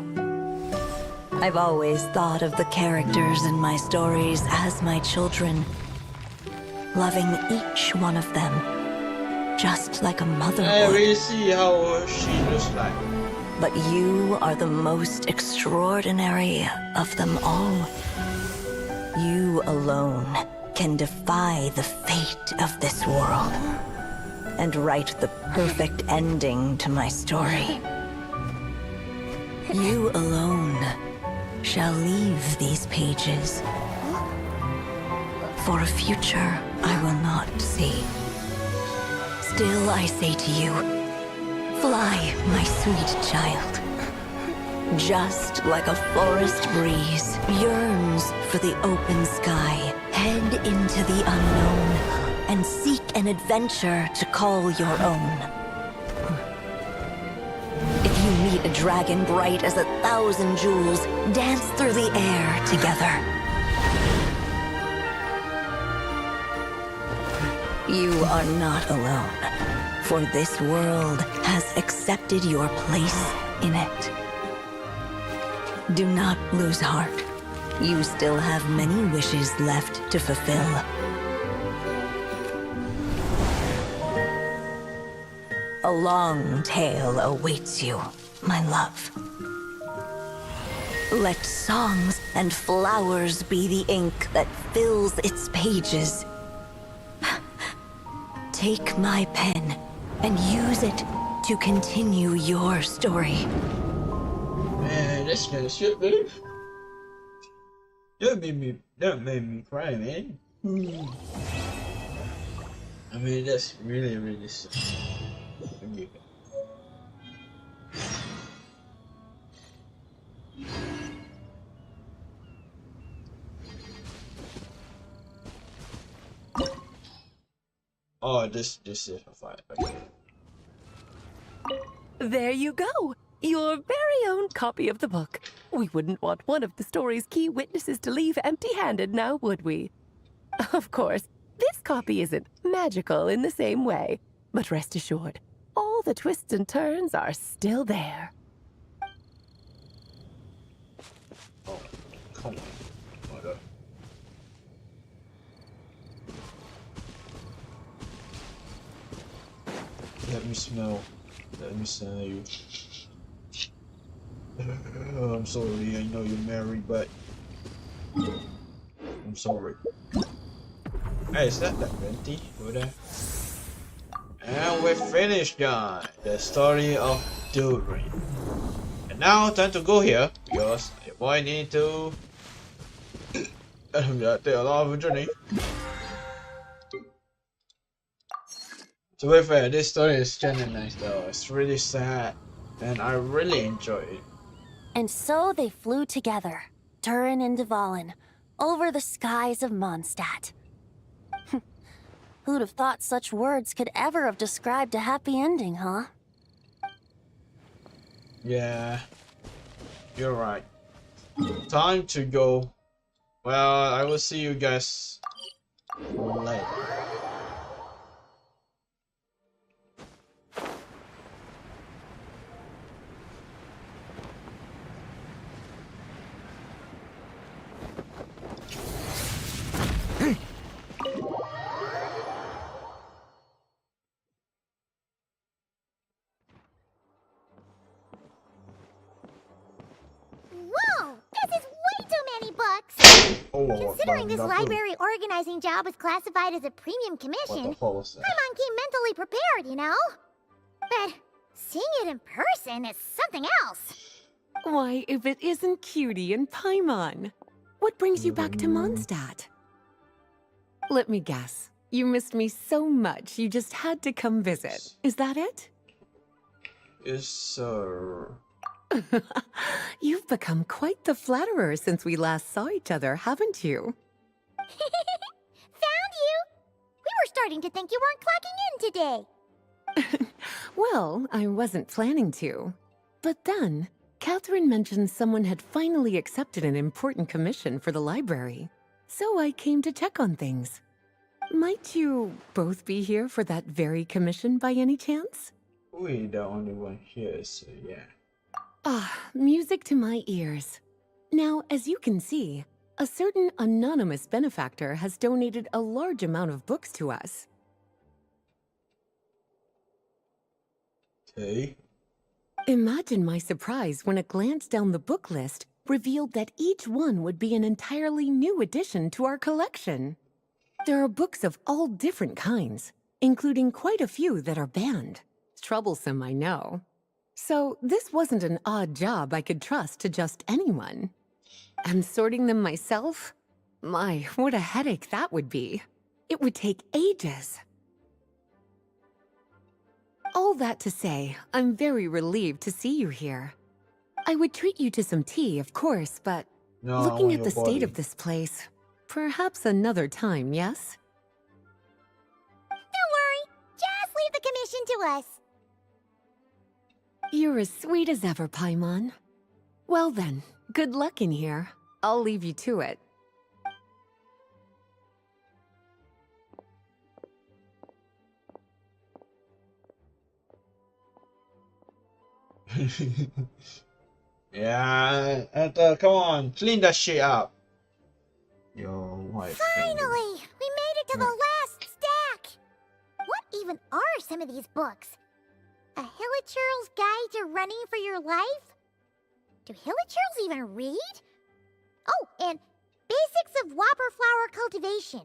I've always thought of the characters in my stories as my children, loving each one of them, just like a mother would. We see how she looks like. But you are the most extraordinary of them all. You alone can defy the fate of this world and write the perfect ending to my story. You alone shall leave these pages for a future I will not see. Still I say to you, fly, my sweet child. Just like a forest breeze yearns for the open sky, head into the unknown and seek an adventure to call your own. If you meet a dragon bright as 1,000 jewels, dance through the air together. You are not alone, for this world has accepted your place in it. Do not lose heart. You still have many wishes left to fulfill. A long tale awaits you, my love. Let songs and flowers be the ink that fills its pages. Take my pen and use it to continue your story. Man, that's kind of shit, dude. Don't make me cry, man. I mean, that's really, really sick. Oh, this is a fight. Okay. There you go! Your very own copy of the book. We wouldn't want one of the story's key witnesses to leave empty-handed, now would we? Of course, this copy isn't magical in the same way, but rest assured, all the twists and turns are still there. Oh, come on, mother. Let me smell you. I'm sorry, I know you're married, but I'm sorry. Hey, is that venti over there? And we're finished, guys. The story of Durin. And now, time to go here because your boy need to take a lot of a journey. To be fair, this story is genuinely nice though. It's really sad, and I really enjoy it. And so they flew together, Durin and Dvalin, over the skies of Mondstadt. Who'd have thought such words could ever have described a happy ending, huh? Yeah, you're right. Time to go. Well, I will see you guys later. Whoa! This is way too many books! Oh, Considering this library organizing job was classified as a premium commission, I'm on key mentally prepared, you know? But seeing it in person is something else. Why, if it isn't Cutie and Paimon? What brings you back to Mondstadt? Let me guess. You missed me so much, you just had to come visit. Is that it? Yes, sir. You've become quite the flatterer since we last saw each other, haven't you? Found you! We were starting to think you weren't clocking in today. Well, I wasn't planning to. But then, Catherine mentioned someone had finally accepted an important commission for the library. So I came to check on things. Might you both be here for that very commission by any chance? We the only one here, so yeah. Ah, music to my ears. Now, as you can see, a certain anonymous benefactor has donated a large amount of books to us. Okay. Imagine my surprise when a glance down the book list revealed that each one would be an entirely new addition to our collection. There are books of all different kinds, including quite a few that are banned. Troublesome, I know. So this wasn't an odd job I could trust to just anyone. And sorting them myself? My, what a headache that would be. It would take ages. All that to say, I'm very relieved to see you here. I would treat you to some tea, of course, but No, looking at your the state body. of this place, perhaps another time, yes? Don't worry. Just leave the commission to us. You're as sweet as ever, Paimon. Well then, good luck in here. I'll leave you to it. Yeah, come on, clean that shit up. Yo, wife. Finally! We made it to the last stack! What even are some of these books? A Hilichurl's Guide to Running for Your Life? Do Hilichurls even read? Oh, and Basics of Whopper Flower Cultivation.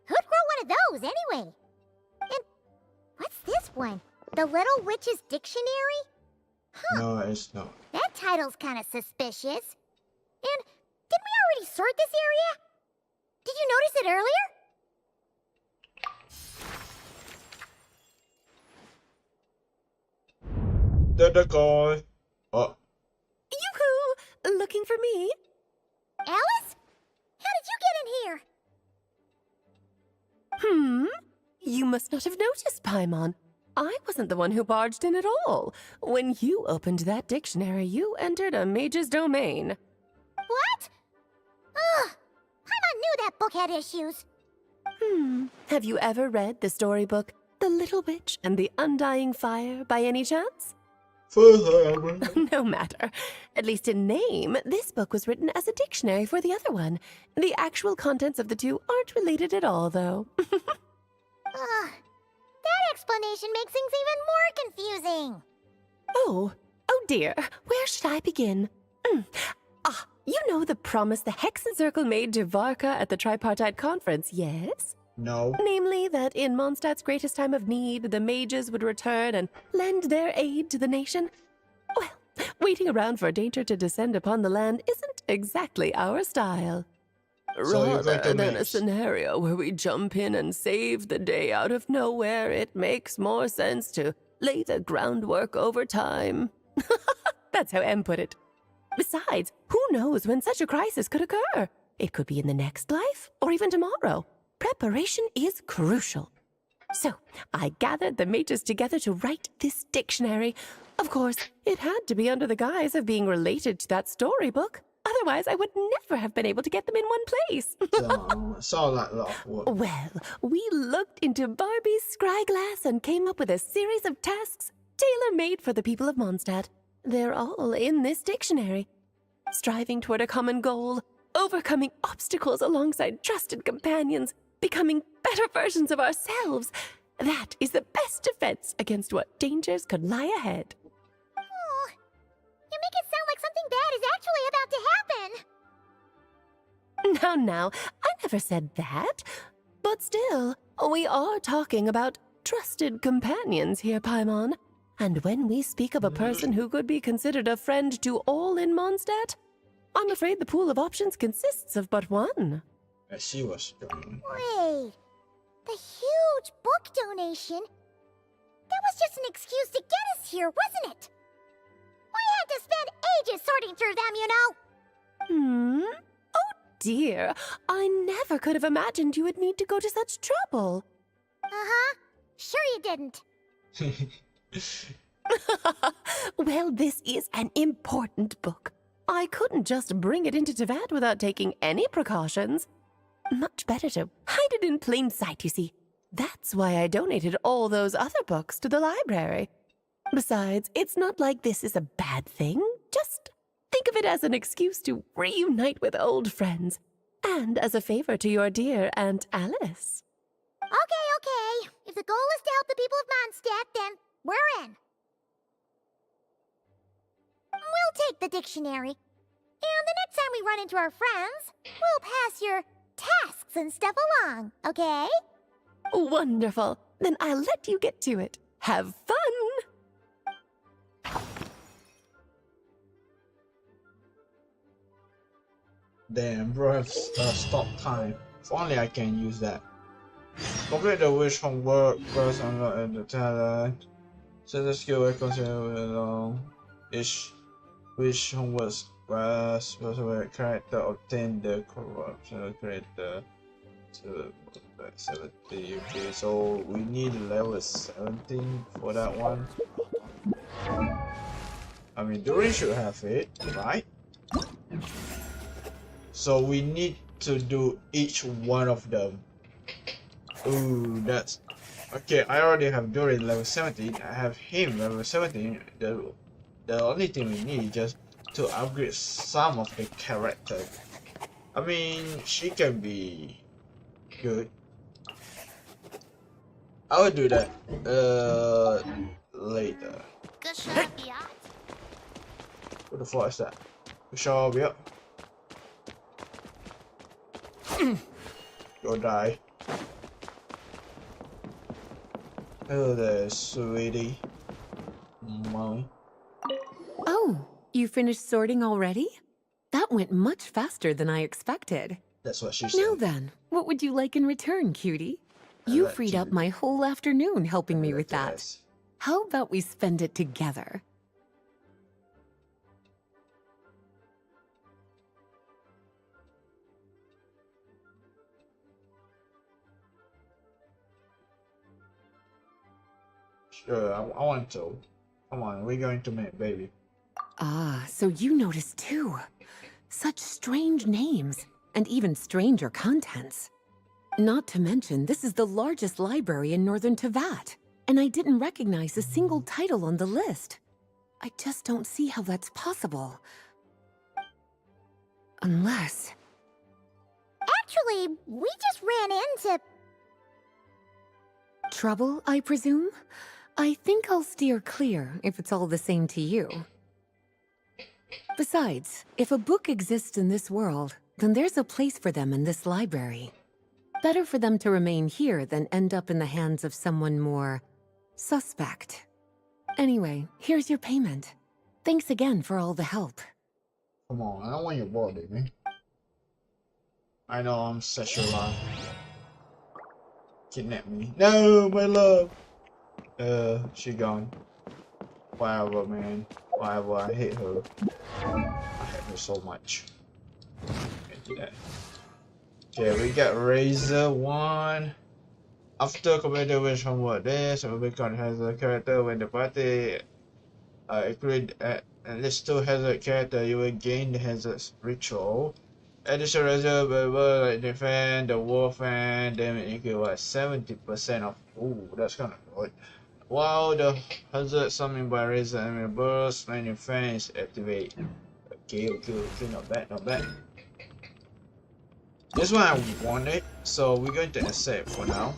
Who'd grow one of those, anyway? And what's this one? The Little Witch's Dictionary? Huh, No, it's not. that title's kind of suspicious. And didn't we already sort this area? Did you notice it earlier? The guy. Oh, Yoo-hoo! Looking for me? Alice? How did you get in here? You must not have noticed, Paimon. I wasn't the one who barged in at all. When you opened that dictionary, you entered a mage's domain. What? Ugh! Paimon knew that book had issues. Have you ever read the storybook The Little Witch and the Undying Fire by any chance? No matter. At least in name, this book was written as a dictionary for the other one. The actual contents of the two aren't related at all, though. Ugh. That explanation makes things even more confusing. Oh dear. Where should I begin? You know the promise the Hexen Circle made to Varka at the Tripartite Conference, yes? no. Namely, that in Mondstadt's greatest time of need, the mages would return and lend their aid to the nation. Well, waiting around for danger to descend upon the land isn't exactly our style. So you're going Rather to than a mage. scenario where we jump in and save the day out of nowhere, it makes more sense to lay the groundwork over time. That's how Em put it. Besides, who knows when such a crisis could occur? It could be in the next life, or even tomorrow. Preparation is crucial. So, I gathered the mages together to write this dictionary. Of course, it had to be under the guise of being related to that storybook. Otherwise, I would never have been able to get them in one place. Sound like a lot of work. Well, we looked into Barbie's scryglass and came up with a series of tasks tailor-made for the people of Mondstadt. They're all in this dictionary. Striving toward a common goal, overcoming obstacles alongside trusted companions, becoming better versions of ourselves. That is the best defense against what dangers could lie ahead. Oh, you make it sound like something bad is actually about to happen. Now, I never said that. But still, we are talking about trusted companions here, Paimon. And when we speak of a person who could be considered a friend to all in Mondstadt, I'm afraid the pool of options consists of but one. She was doing. Wait, The huge book donation? That was just an excuse to get us here, wasn't it? We had to spend ages sorting through them, you know. Oh dear, I never could have imagined you would need to go to such trouble. Uh-huh. Sure you didn't. Well, this is an important book. I couldn't just bring it into Teyvat without taking any precautions. Much better to hide it in plain sight, you see. That's why I donated all those other books to the library. Besides, it's not like this is a bad thing. Just think of it as an excuse to reunite with old friends. And as a favor to your dear Aunt Alice. Okay. If the goal is to help the people of Mondstadt, then we're in. We'll take the dictionary. And the next time we run into our friends, we'll pass your tasks and stuff along, okay? Wonderful. Then I'll let you get to it. Have fun! Damn, bro, I have stop time. If only I can use that. Complete the wish homework, first unlock the talent. Set the skill consider along each wish homework class, specific character obtain the corruption character to 70. Okay, so we need level 17 for that one. I mean, Durin should have it, right? So we need to do each one of them. Ooh, that's okay. I already have Durin level 17. I have him level 17. The only thing we need is just to upgrade some of the characters. I mean, she can be good. I will do that later. What the fuck is that? Good yep. Go die. Hello there, sweetie. Mommy. Oh, you finished sorting already? That went much faster than I expected. That's what she said. Now then, what would you like in return, cutie? You freed up my whole afternoon helping me with that. How about we spend it together? Sure, I want to. Come on, we're going to make baby. Ah, so you noticed too. Such strange names, and even stranger contents. Not to mention, this is the largest library in northern Teyvat, and I didn't recognize a single title on the list. I just don't see how that's possible. Unless... Actually, we just ran into... Trouble, I presume? I think I'll steer clear if it's all the same to you. Besides, if a book exists in this world, then there's a place for them in this library. Better for them to remain here than end up in the hands of someone more suspect. Anyway, here's your payment. Thanks again for all the help. Come on, I don't want your body, man. I know I'm sexual. Kidnap me. No, my love. She gone. Whatever, man. Whatever, I hate her. I hate her so much. Can't do that. Okay, we got Razor 1. After completing wish homework, this will become has a character when the party include at least 2 hazard character, you will gain the hazards ritual. Additional reserve like defend, the wolf and damage equal what 70% of that's kinda good. While the hazard summoned by Razor enemy burst when defense activate. Okay, not bad. This one I wanted, so we're going to accept for now.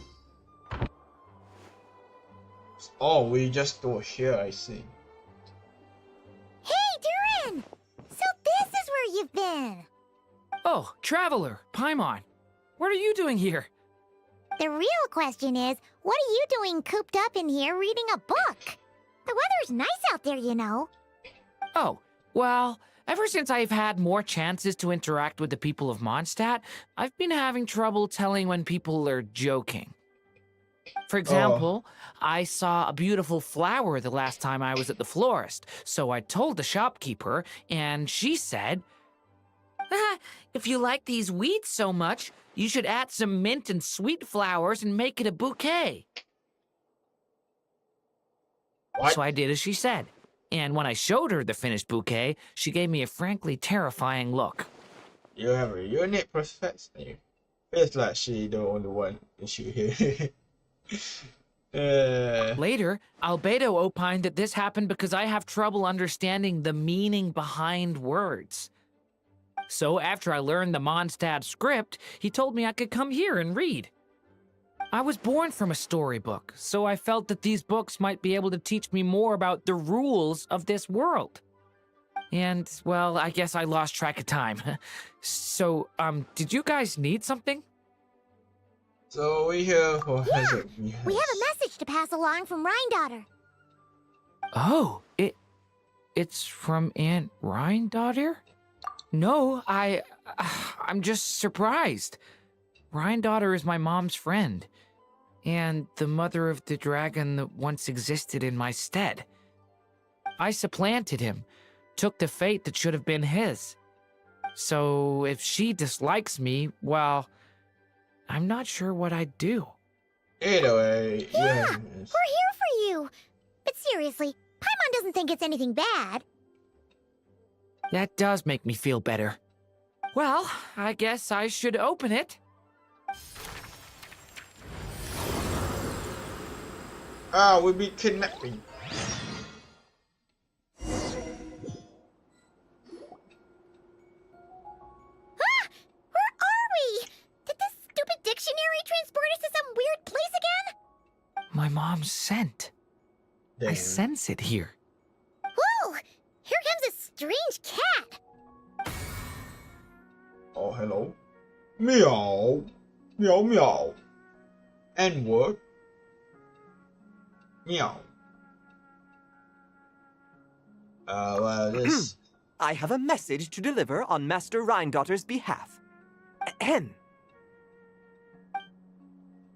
Oh, we just go here, I see. Hey, Durin! So this is where you've been! Oh, Traveler, Paimon. What are you doing here? The real question is, what are you doing cooped up in here reading a book? The weather's nice out there, you know. Oh, well, ever since I've had more chances to interact with the people of Mondstadt, I've been having trouble telling when people are joking. For example, I saw a beautiful flower the last time I was at the florist, so I told the shopkeeper, and she said, if you like these weeds so much, you should add some mint and sweet flowers and make it a bouquet. What? So I did as she said. And when I showed her the finished bouquet, she gave me a frankly terrifying look. You have a unique perspective. Feels like she the only one issue here. Later, Albedo opined that this happened because I have trouble understanding the meaning behind words. So after I learned the Mondstadt script, he told me I could come here and read. I was born from a storybook, so I felt that these books might be able to teach me more about the rules of this world. And, well, I guess I lost track of time. So, did you guys need something? So we here for Hazard. We have a message to pass along from Rhindaughter. Oh, it's from Aunt Rhindaughter? No, I'm just surprised. Rhindaughter is my mom's friend, and the mother of the dragon that once existed in my stead. I supplanted him, took the fate that should have been his. So if she dislikes me, well, I'm not sure what I'd do. Either way, Yeah, we're here for you. But seriously, Paimon doesn't think it's anything bad. That does make me feel better. Well, I guess I should open it. we'll be kidnapping. Where are we? Did this stupid dictionary transport us to some weird place again? My mom's scent. I sense it here. Whoa! Here comes a strange cat. Oh, hello. Meow. Meow, meow. N-word. Meow. Well, this... I have a message to deliver on Master Rhindaughter's behalf. Ahem.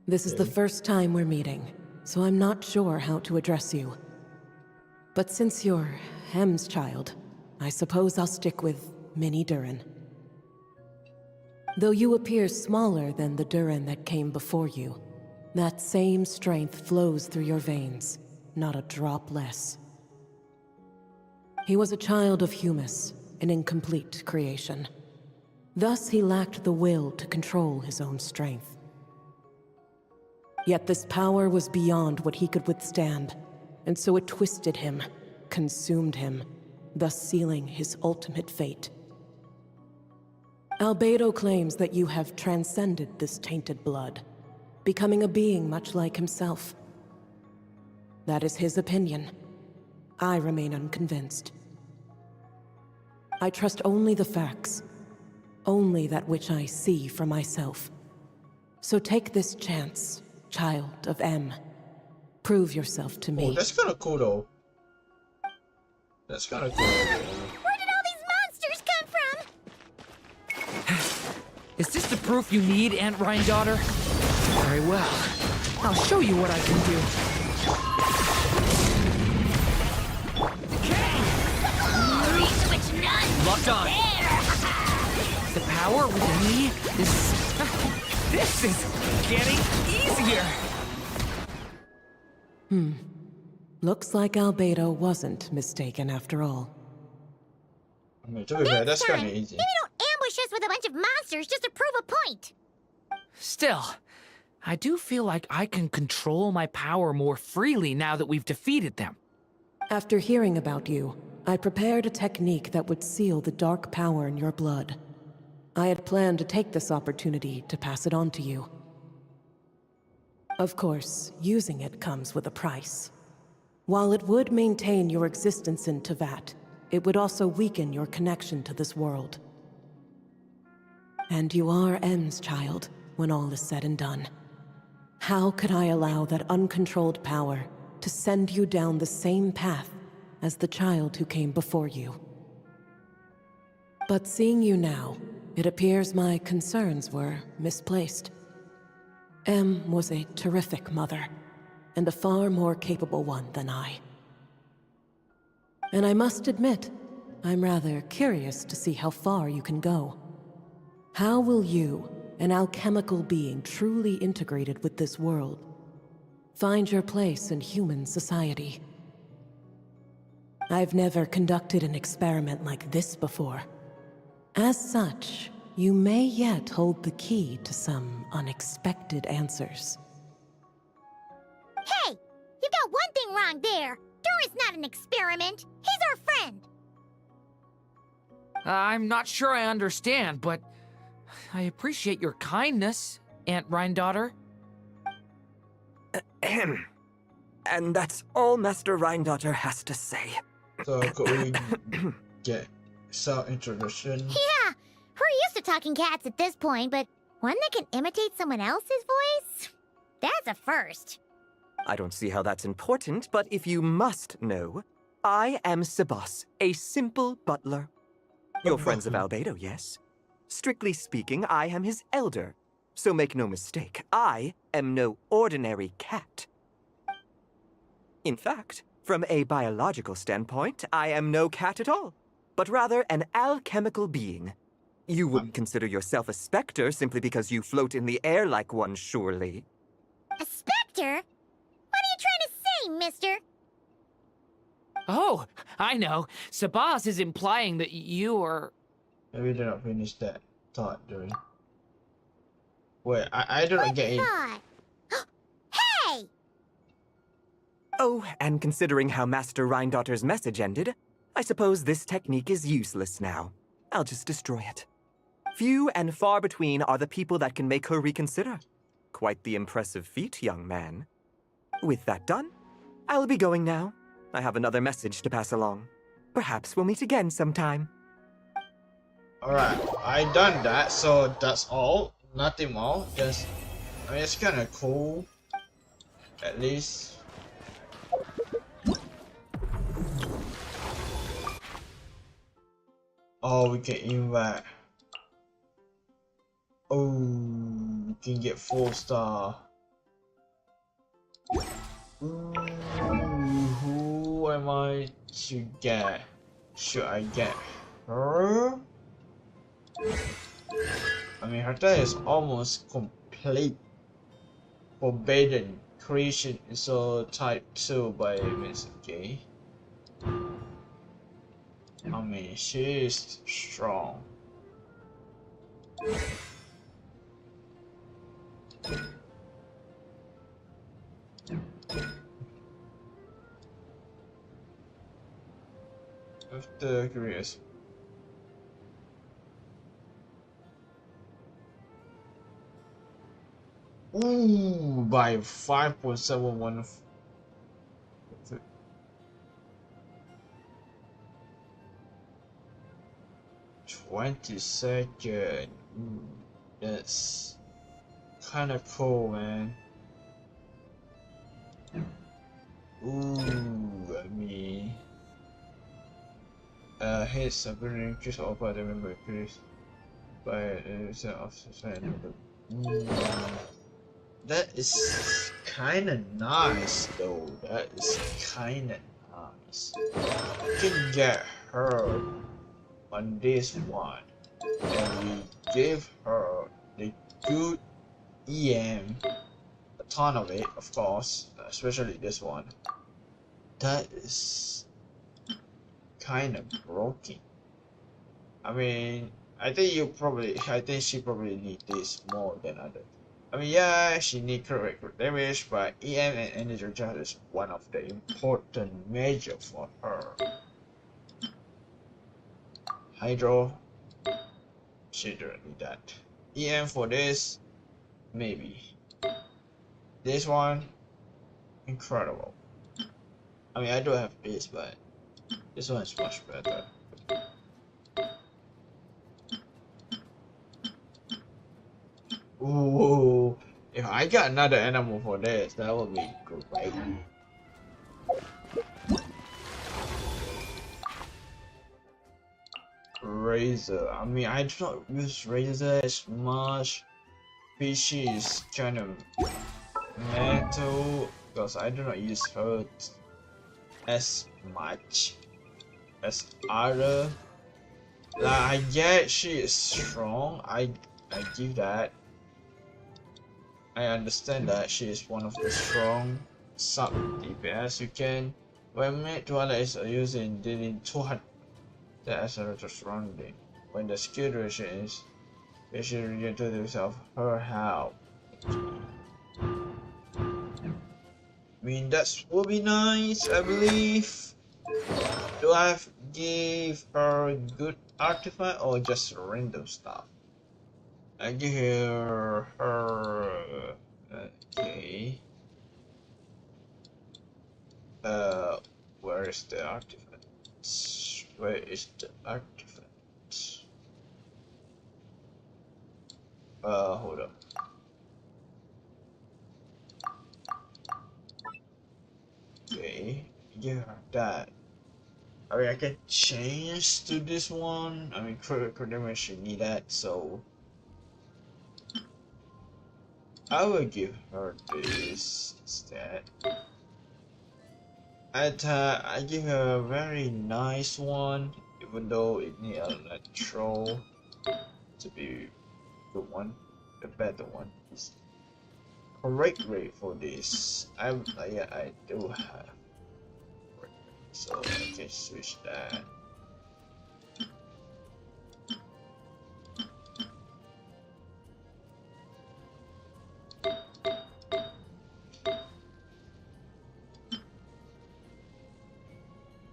This is the first time we're meeting, so I'm not sure how to address you. But since you're Hem's child, I suppose I'll stick with Mini Durin. Though you appear smaller than the Durin that came before you, that same strength flows through your veins, not a drop less. He was a child of Humus, an incomplete creation. Thus he lacked the will to control his own strength. Yet this power was beyond what he could withstand, and so it twisted him, consumed him, thus sealing his ultimate fate. Albedo claims that you have transcended this tainted blood, becoming a being much like himself. That is his opinion. I remain unconvinced. I trust only the facts, only that which I see for myself. So take this chance, child of M. Prove yourself to me. Oh, that's kind of cool, though. That's kind of cool. Where did all these monsters come from? Is this the proof you need, Aunt Rhindaughter? Very well. I'll show you what I can do. Locked on. The power within me is... This is getting easier. Looks like Albedo wasn't mistaken after all. I mean, to be fair, that's kind of easy. Maybe don't ambush us with a bunch of monsters just to prove a point. Still, I do feel like I can control my power more freely now that we've defeated them. After hearing about you, I prepared a technique that would seal the dark power in your blood. I had planned to take this opportunity to pass it on to you. Of course, using it comes with a price. While it would maintain your existence in Tevat, it would also weaken your connection to this world. And you are M's child, when all is said and done. How could I allow that uncontrolled power to send you down the same path as the child who came before you? But seeing you now, it appears my concerns were misplaced. Em was a terrific mother, and a far more capable one than I. And I must admit, I'm rather curious to see how far you can go. How will you, an alchemical being truly integrated with this world, find your place in human society? I've never conducted an experiment like this before. As such, you may yet hold the key to some unexpected answers. Hey! You got one thing wrong there! Durin's not an experiment! He's our friend! I'm not sure I understand, but I appreciate your kindness, Aunt Rhine-daughter. Ahem. And that's all Master Rhine-daughter has to say. So could we get some introduction? Yeah! We're used to talking cats at this point, but one that can imitate someone else's voice? That's a first. I don't see how that's important, but if you must know, I am Sebas, a simple butler. You're friends of Albedo, yes? Strictly speaking, I am his elder. So make no mistake, I am no ordinary cat. In fact, from a biological standpoint, I am no cat at all, but rather an alchemical being. You wouldn't consider yourself a specter simply because you float in the air like one, surely. A specter? What are you trying to say, mister? Oh, I know. Sabaz is implying that you are... Maybe they don't finish that thought, Durin. Wait, I don't get it. Hey! Oh, and considering how Master Rhine-daughter's message ended, I suppose this technique is useless now. I'll just destroy it. Few and far between are the people that can make her reconsider. Quite the impressive feat, young man. With that done, I'll be going now. I have another message to pass along. Perhaps we'll meet again sometime. Alright, I done that, so that's all. Nothing more. Just, I mean, it's kind of cool. At least. Oh, we can invite. Oh, we can get 4-star. Ooh, who am I to get? Should I get her? I mean, her tale is almost complete. Forbidden creation is so type 2 by Miss Gay. I mean, she is strong. After curious. Ooh, by 5.71. 22nd. That's kind of cool, man. Ooh, I mean, his ability increase all by the member increase by of society. That is kind of nice, though. That is kind of nice. We can get her on this one, and we give her the good EM, a ton of it, of course, especially this one. That is kind of broken. I mean, I think she probably need this more than others. I mean, yeah, she need correct damage, but EM and energy charge is one of the important measure for her. Hydro, she don't need that. EM for this, maybe. This one, incredible. I mean, I do have this, but this one is much better. Ooh, if I got another animal for this, that would be great. Razor. I mean, I do not use razor as much. species kind of metal because I do not use her as much as other. Like, yeah, she is strong. I give that. I understand that she is one of the strong sub DPS you can. When mid Twilight is using dealing 200 as a surrounding. When the skill duration is, they should return to themselves her help. I mean, that would be nice, I believe. Do I have to give her good artifact or just random stuff? I give her okay. Where is the artifact? Where is the artifact? Hold up. Okay, give her that. I mean, I can change to this one. I mean, critical damage should need that, so I will give her this instead. I give her a very nice one, even though it needs a electro to be the one, the better one. Is correct rate for this. Yeah, I do have. So I can switch that.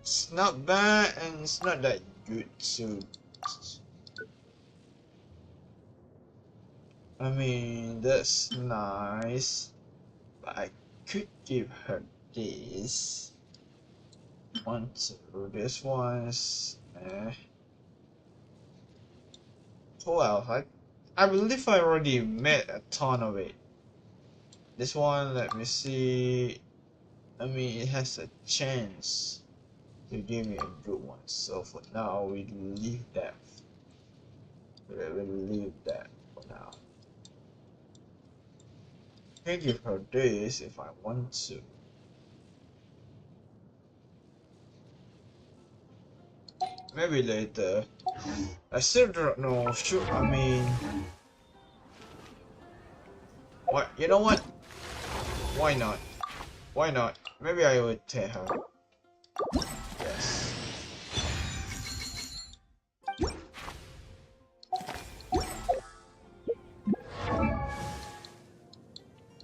It's not bad and it's not that good too. I mean, that's nice, but I could give her this. One, two, this one's 12. I believe I already made a ton of it. This one, let me see. I mean, it has a chance to give me a good one. So for now, we leave that. We'll leave that for now. I can give her this if I want to. Maybe later. I still don't know. Shoot, I mean, what? You know what? Why not? Why not? Maybe I would take her. Yes.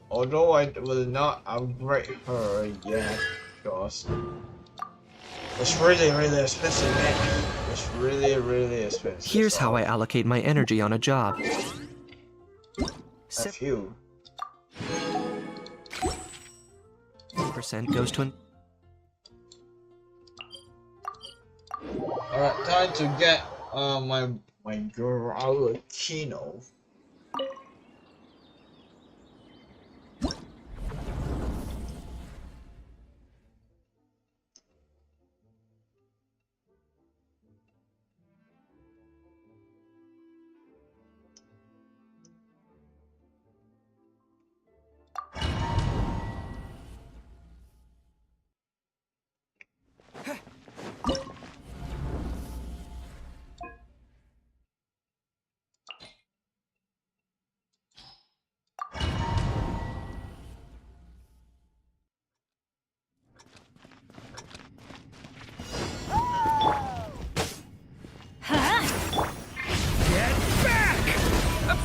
Although I will not upgrade her yet, because it's really, really expensive, man. It's really, really expensive. Here's how I allocate my energy on a job. A few. Percent goes to an... Alright, time to get my girl out of Kino.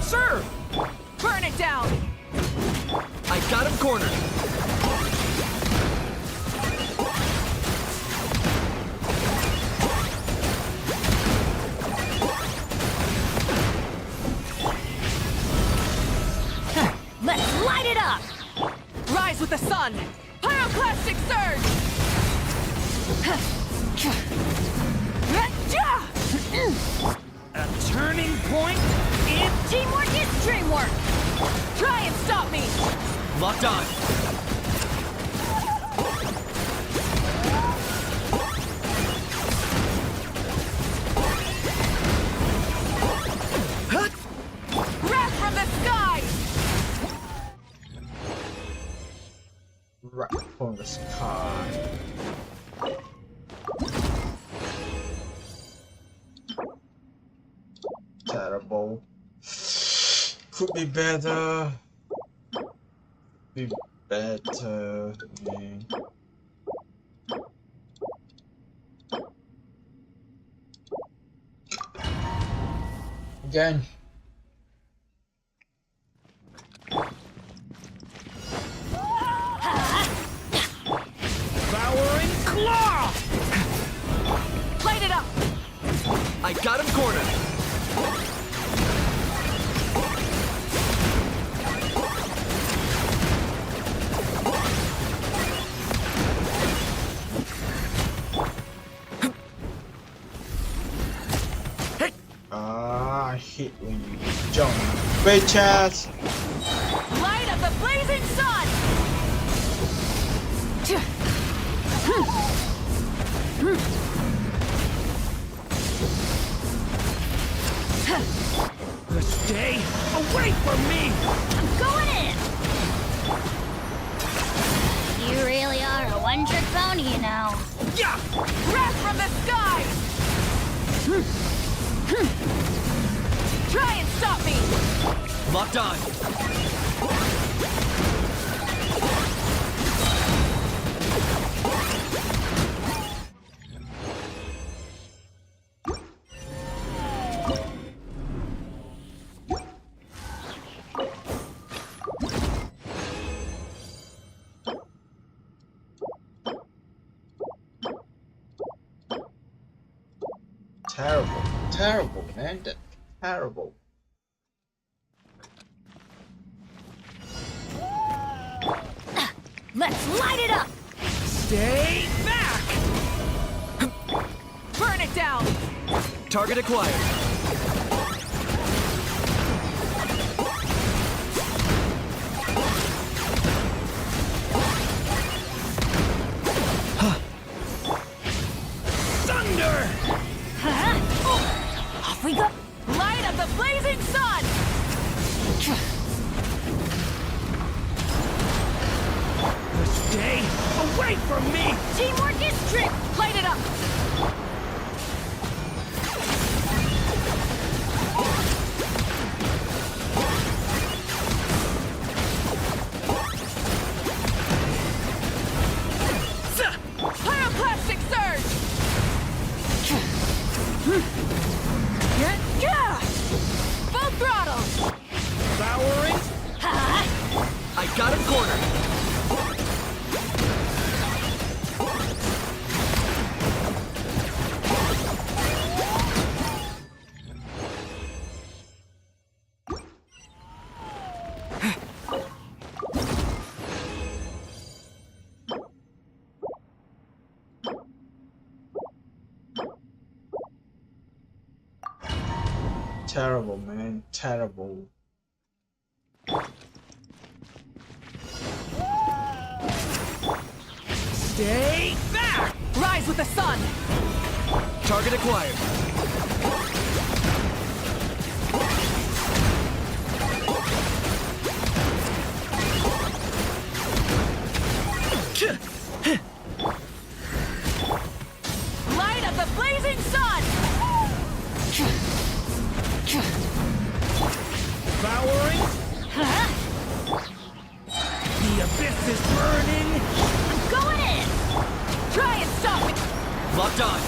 Sir! Burn it down! I got him cornered! Let's light it up! Rise with the sun! Pyroclastic surge! A turning point in... Teamwork is dreamwork! Try and stop me! Locked on! Wrath from the sky! right from the sky. Terrible. Could be better. Be better. Man. Again. Devouring claw! Light it up! I got him cornered. I hate when you jump. Bitches! Light of the blazing sun! Stay away from me! I'm going in! You really are a one-trick pony, you know. Yeah! Wrath from the sky! Try and stop me! Locked on. Terrible. Terrible, man. That's terrible. Let's light it up! Stay back! Burn it down! Target acquired. Thunder! Off we go! Light of the blazing sun! Stay away from me! Teamwork is trick! Light it up! Pyroclastic surge! Full throttle! Devouring? I got him cornered. Terrible, man. Terrible. Stay back! Rise with the sun! Target acquired. Light of the blazing sun! Devouring? The abyss is burning! I'm going in! Try and stop me! Locked on.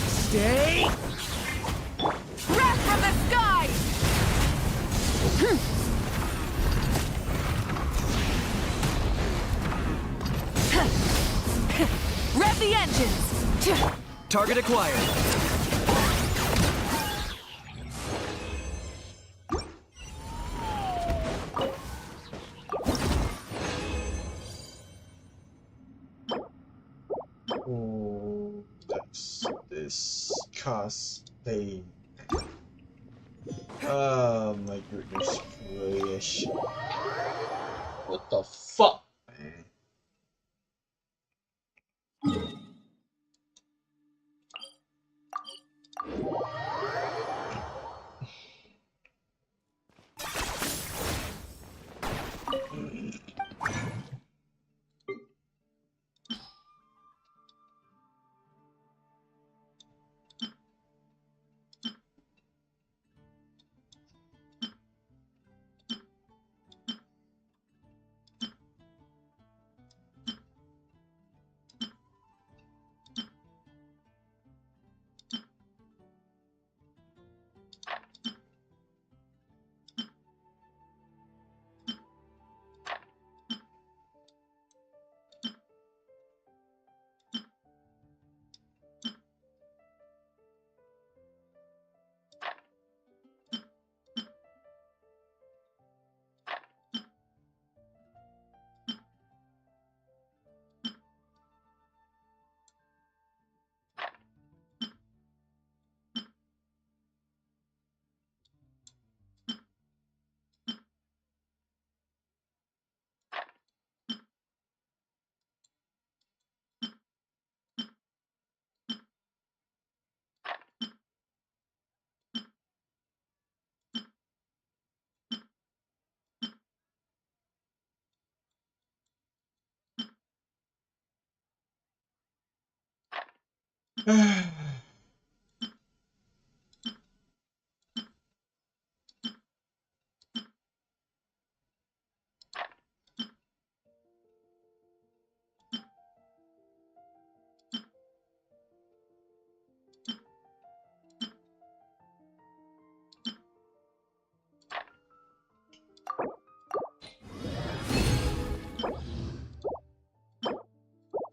Stay Wrath from the sky! Rev the engines! Target acquired. Oh, that's disgusting. Oh my goodness gracious. What the fuck, man?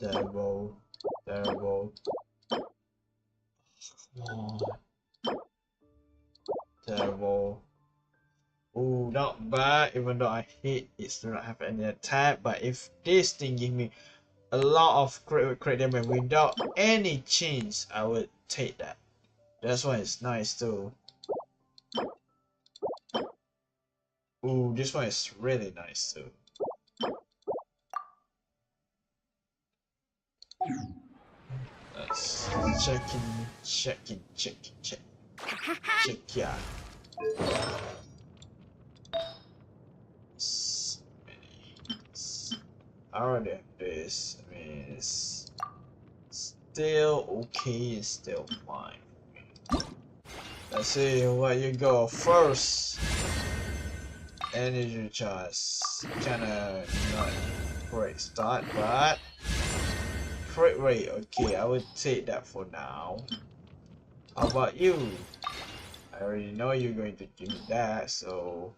Terrible. Terrible. Come on. Terrible. Oh, not bad. Even though I hate it, still not have any attack. But if this thing give me a lot of crit damage without any change, I would take that. That's why it's nice too. Ooh, this one is really nice too. Let's check. Check, yeah. I already have this. I mean, it's still okay, it's still fine. Let's see where you go first. Energy charge, kinda not great start, but crit rate, okay, I would take that for now. How about you? I already know you're going to give me that, so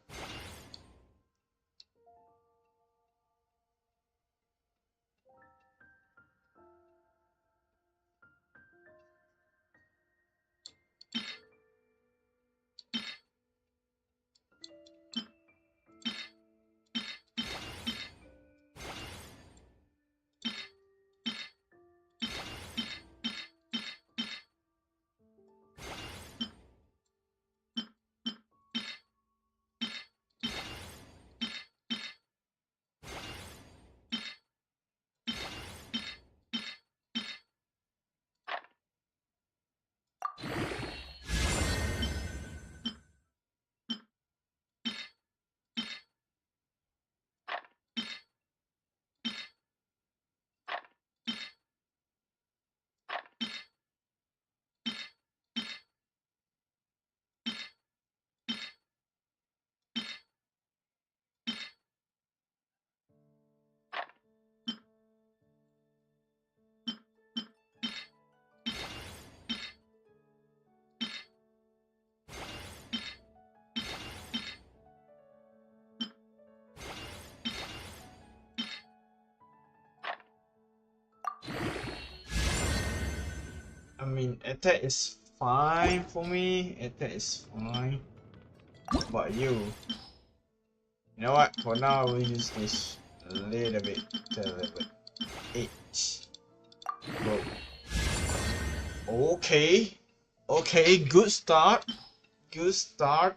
I mean, attack is fine for me. Attack is fine. But you know what? For now, we'll use this a little bit to level 8. Whoa. Okay. Okay, good start. Good start.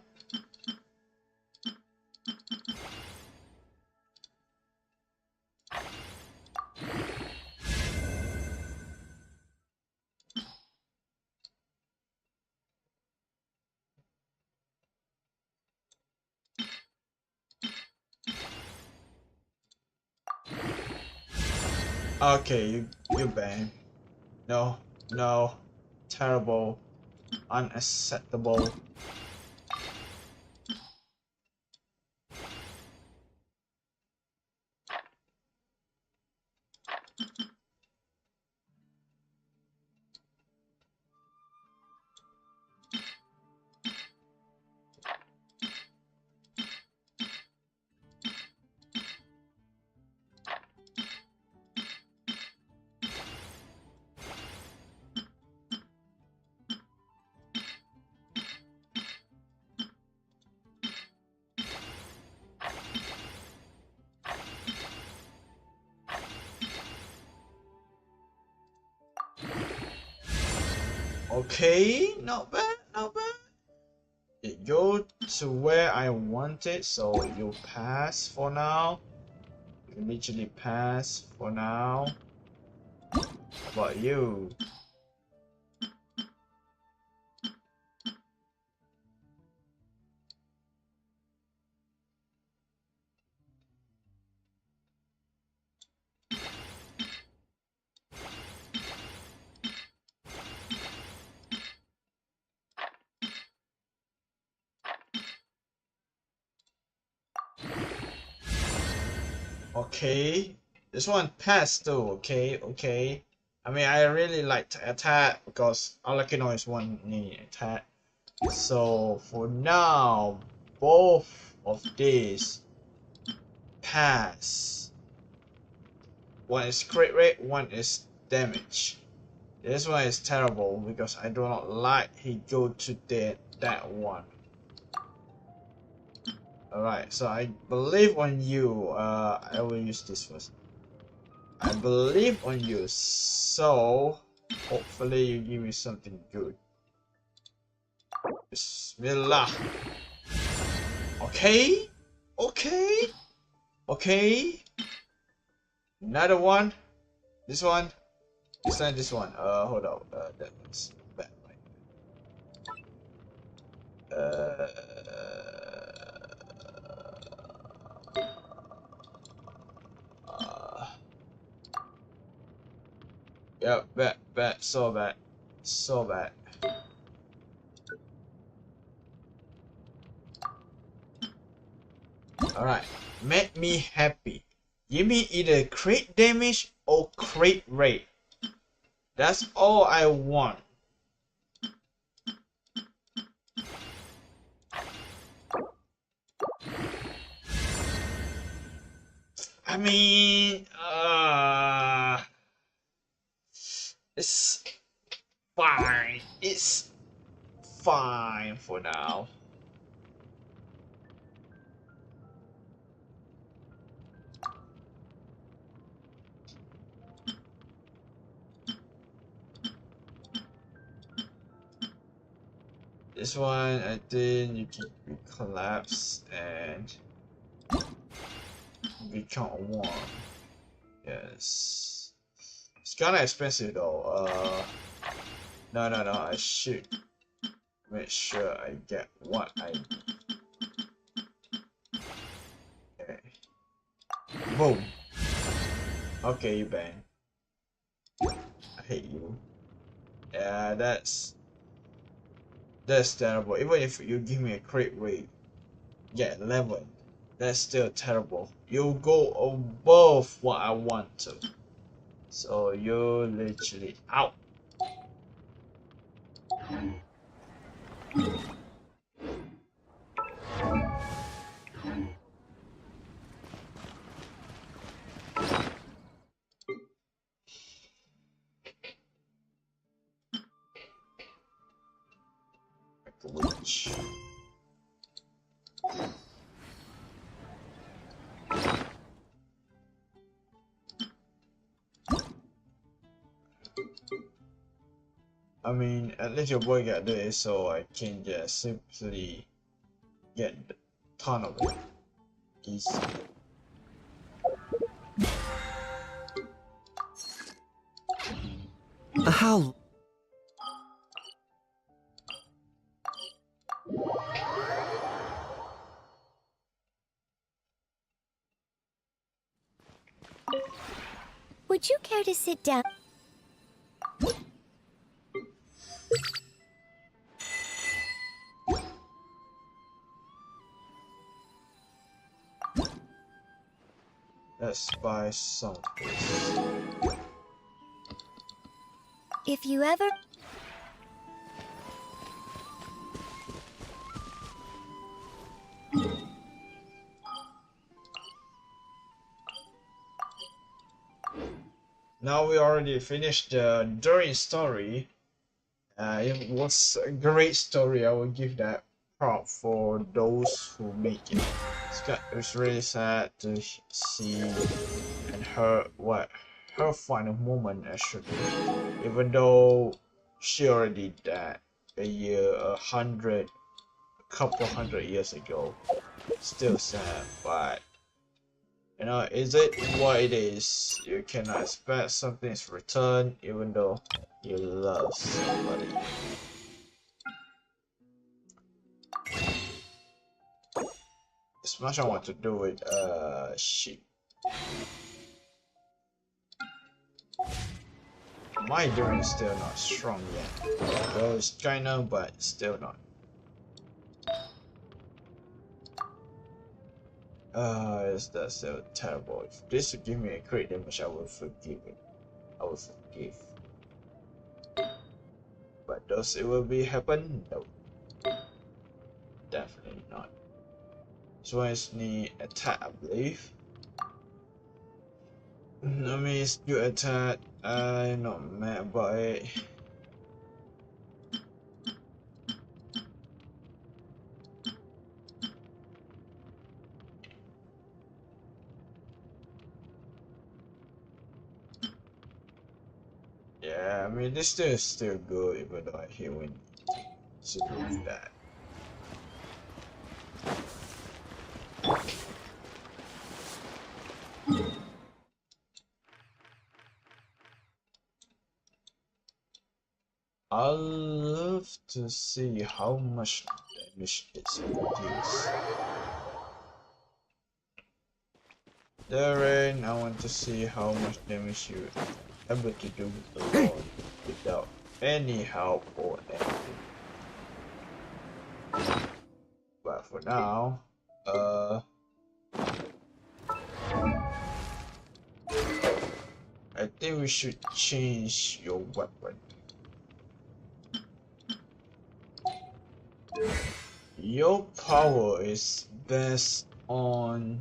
Okay, you bang. No, no. Terrible. Unacceptable. Okay, not bad, not bad. It go to where I want it, so you pass for now. You literally pass for now. How about you? Okay. This one passed too. Okay, okay. I mean, I really like attack because all I can know is one need attack. So for now, both of these pass. One is crit rate, one is damage. This one is terrible because I do not like he go to that one. Alright, so I believe on you. I will use this first. I believe on you, so hopefully you give me something good. Bismillah. Okay, okay, okay. Another one. This one. This one. Hold up. That one's bad. Yep, bad, so bad, so bad. Alright, make me happy. Give me either crit damage or crit rate. That's all I want. I mean, it's fine. It's fine for now. This one, I think you can collapse and become one. Yes. It's kinda expensive though. No, I should make sure I get what I need. Okay. Boom. Okay, you bang. I hate you. Yeah, that's terrible. Even if you give me a crit rate, yeah, 11. That's still terrible. You go above what I want to. So you're literally out. Glitch. I mean, at least your boy got this, so I can just simply get a ton of it. Easy. How? Would you care to sit down? Let's buy some. If you ever... Now we already finished the Durin story. It was a great story. I will give that prop for those who make it. It's really sad to see and her final moment actually. Even though she already died a couple hundred years ago. Still sad, but you know, is it what it is? You cannot expect something's returned even though you love somebody. As much I want to do with shit. My Durin is still not strong yet. Well, it's kinda, but still not. Is that so terrible? If this would give me a crit damage, I will forgive it. I will forgive. But does it will be happen? No. Definitely not. So it's the attack, I believe. I mean, it's your attack. I'm not mad about it. Yeah, I mean, this is still good, even though I hate when you do that. I'd love to see how much damage it's reduced. Durin, I want to see how much damage you're able to do alone without any help or anything. But for now, I think we should change your weapon. Your power is based on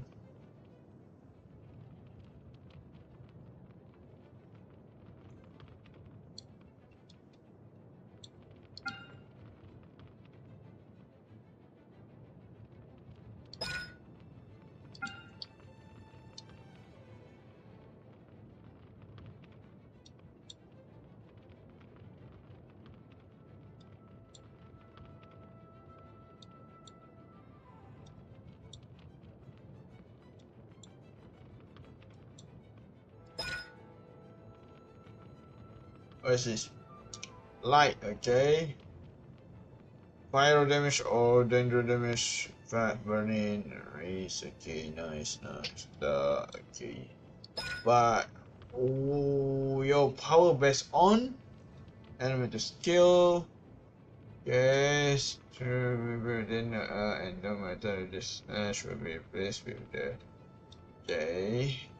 what is this? Light, okay. Pyro damage or danger damage, fat burning, raise, okay, nice. Okay. But your power based on element skill. Yes, then and no matter this will be replaced with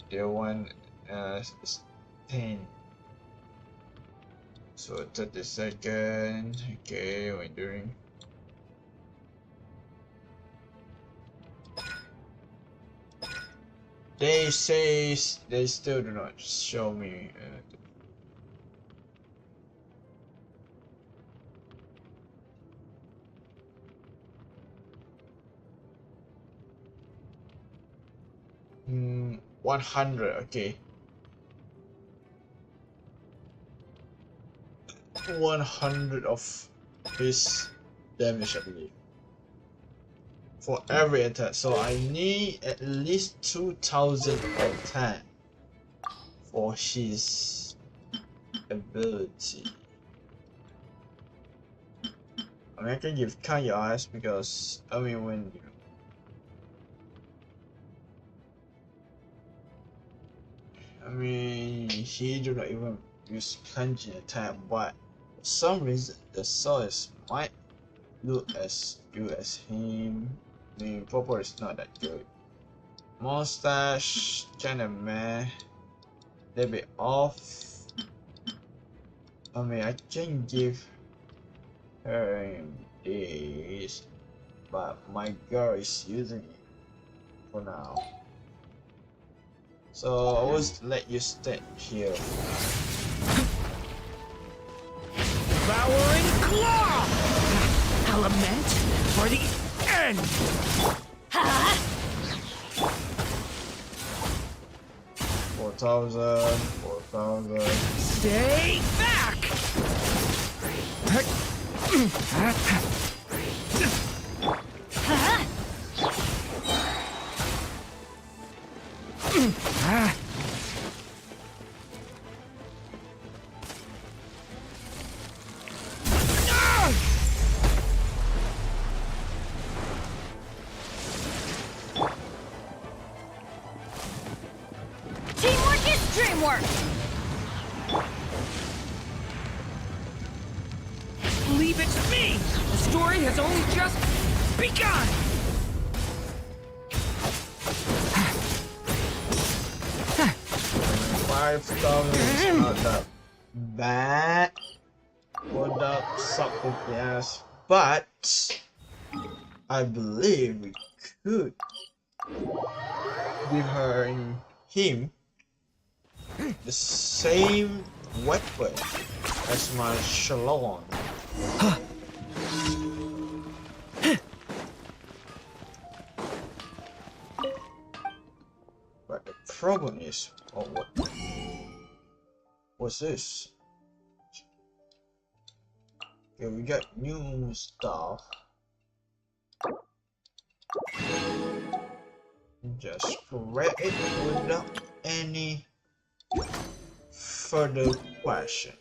the one is 10. So 30 seconds. Okay, we're doing. They say they still do not show me. Hmm, 100. Okay. 100 of his damage, I believe, for every attack. So I need at least 2000 attack for his ability. I mean, I can give count your eyes because I mean when you he do not even use plunging attack, but for some reason the size might look as good as him. I mean, purple is not that good. Mustache kinda meh. Little bit off. I mean, I can give her this, but my girl is using it for now. So I will let you stay here. Devouring Claw! Element for the end! 4,000. Stay back! Teamwork is dreamwork! Leave it to me! The story has only just begun! 5,000 is not that bad. Would that suck? Yes, but I believe we could give her and him the same weapon as my Shalon. But the problem is, oh, what's this? Okay, we got new stuff. Just correct it without any further question.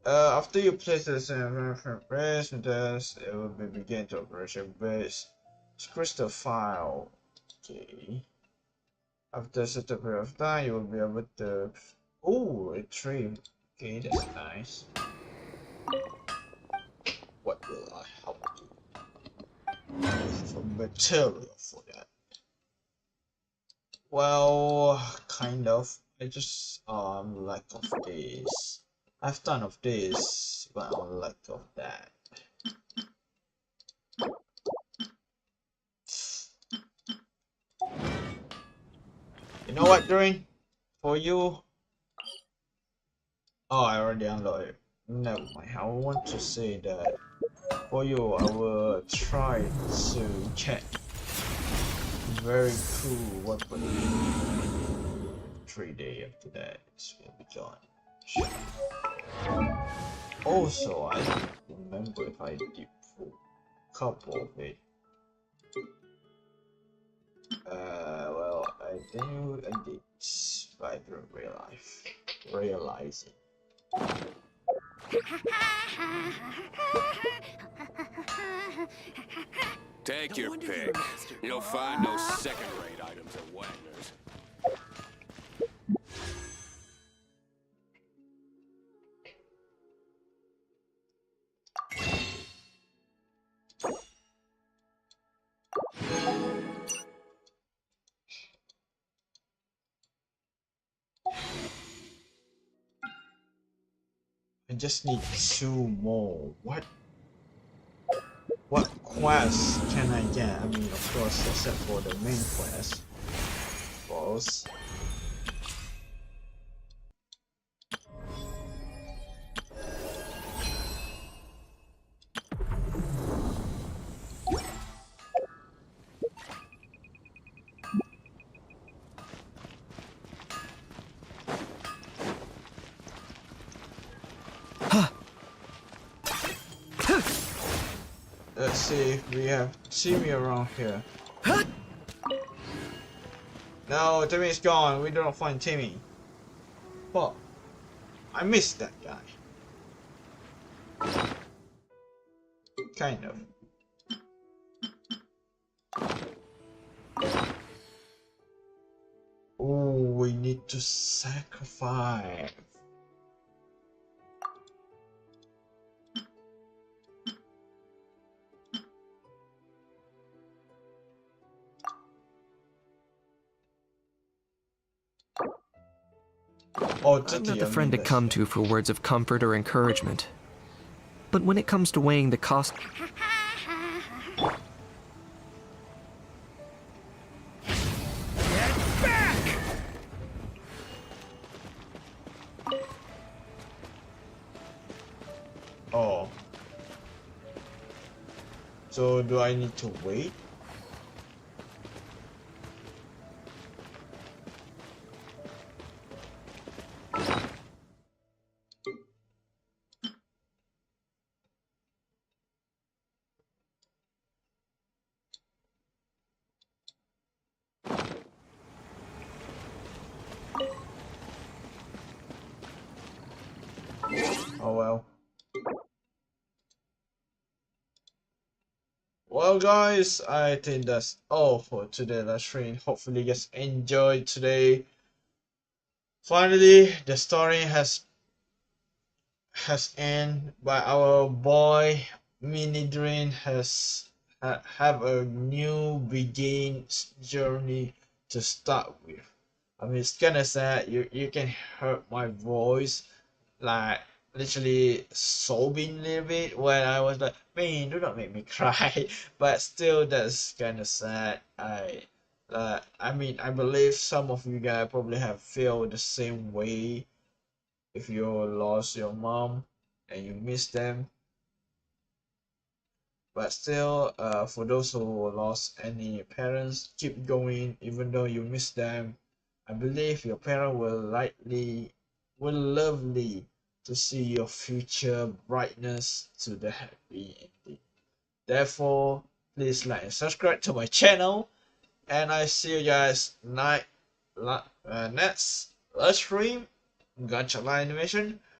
After you place this in press, it will begin to operation base. Crystal file. Okay. After a certain period of time, you will be able to retrieve. Okay, that's nice. What will I help you? For material for that. Well, kind of. I just lack of this. I've done of this, but I'm lack of that. You know what, Durin? For you. Oh, I already unloaded. Never mind. I want to say that for you, I will try to check. Very cool weapon. 3 days after that, it will be gone. Also, I don't remember if I did for a couple of it. Well, I think I did, but I don't realize it. Take your pick. You'll find no second-rate items at Wagner's. I just need 2 more. What quest can I get? I mean, of course, except for the main quest. Boss. Let's see if we have Timmy around here. No, Timmy's gone. We don't find Timmy. But I missed that guy. Kind of. Oh, we need to sacrifice. Oh, I'm not the friend to come to for words of comfort or encouragement. But when it comes to weighing the cost... Get back! Oh. So do I need to wait? Oh well. Well guys, I think that's all for today live stream. Hopefully you guys enjoyed today. Finally, the story has ended, but our boy Mini Durin has have a new begin journey to start with. I mean, it's kind of sad. You can hear my voice, like literally sobbing a little bit when I was like, man, do not make me cry. But still, that's kind of sad. I mean, I believe some of you guys probably have felt the same way if you lost your mom and you miss them. But still, for those who lost any parents, keep going even though you miss them. I believe your parent will lovely to see your future brightness to the happy ending. Therefore, please like and subscribe to my channel, and I see you guys next live stream, Gacha Live Animation.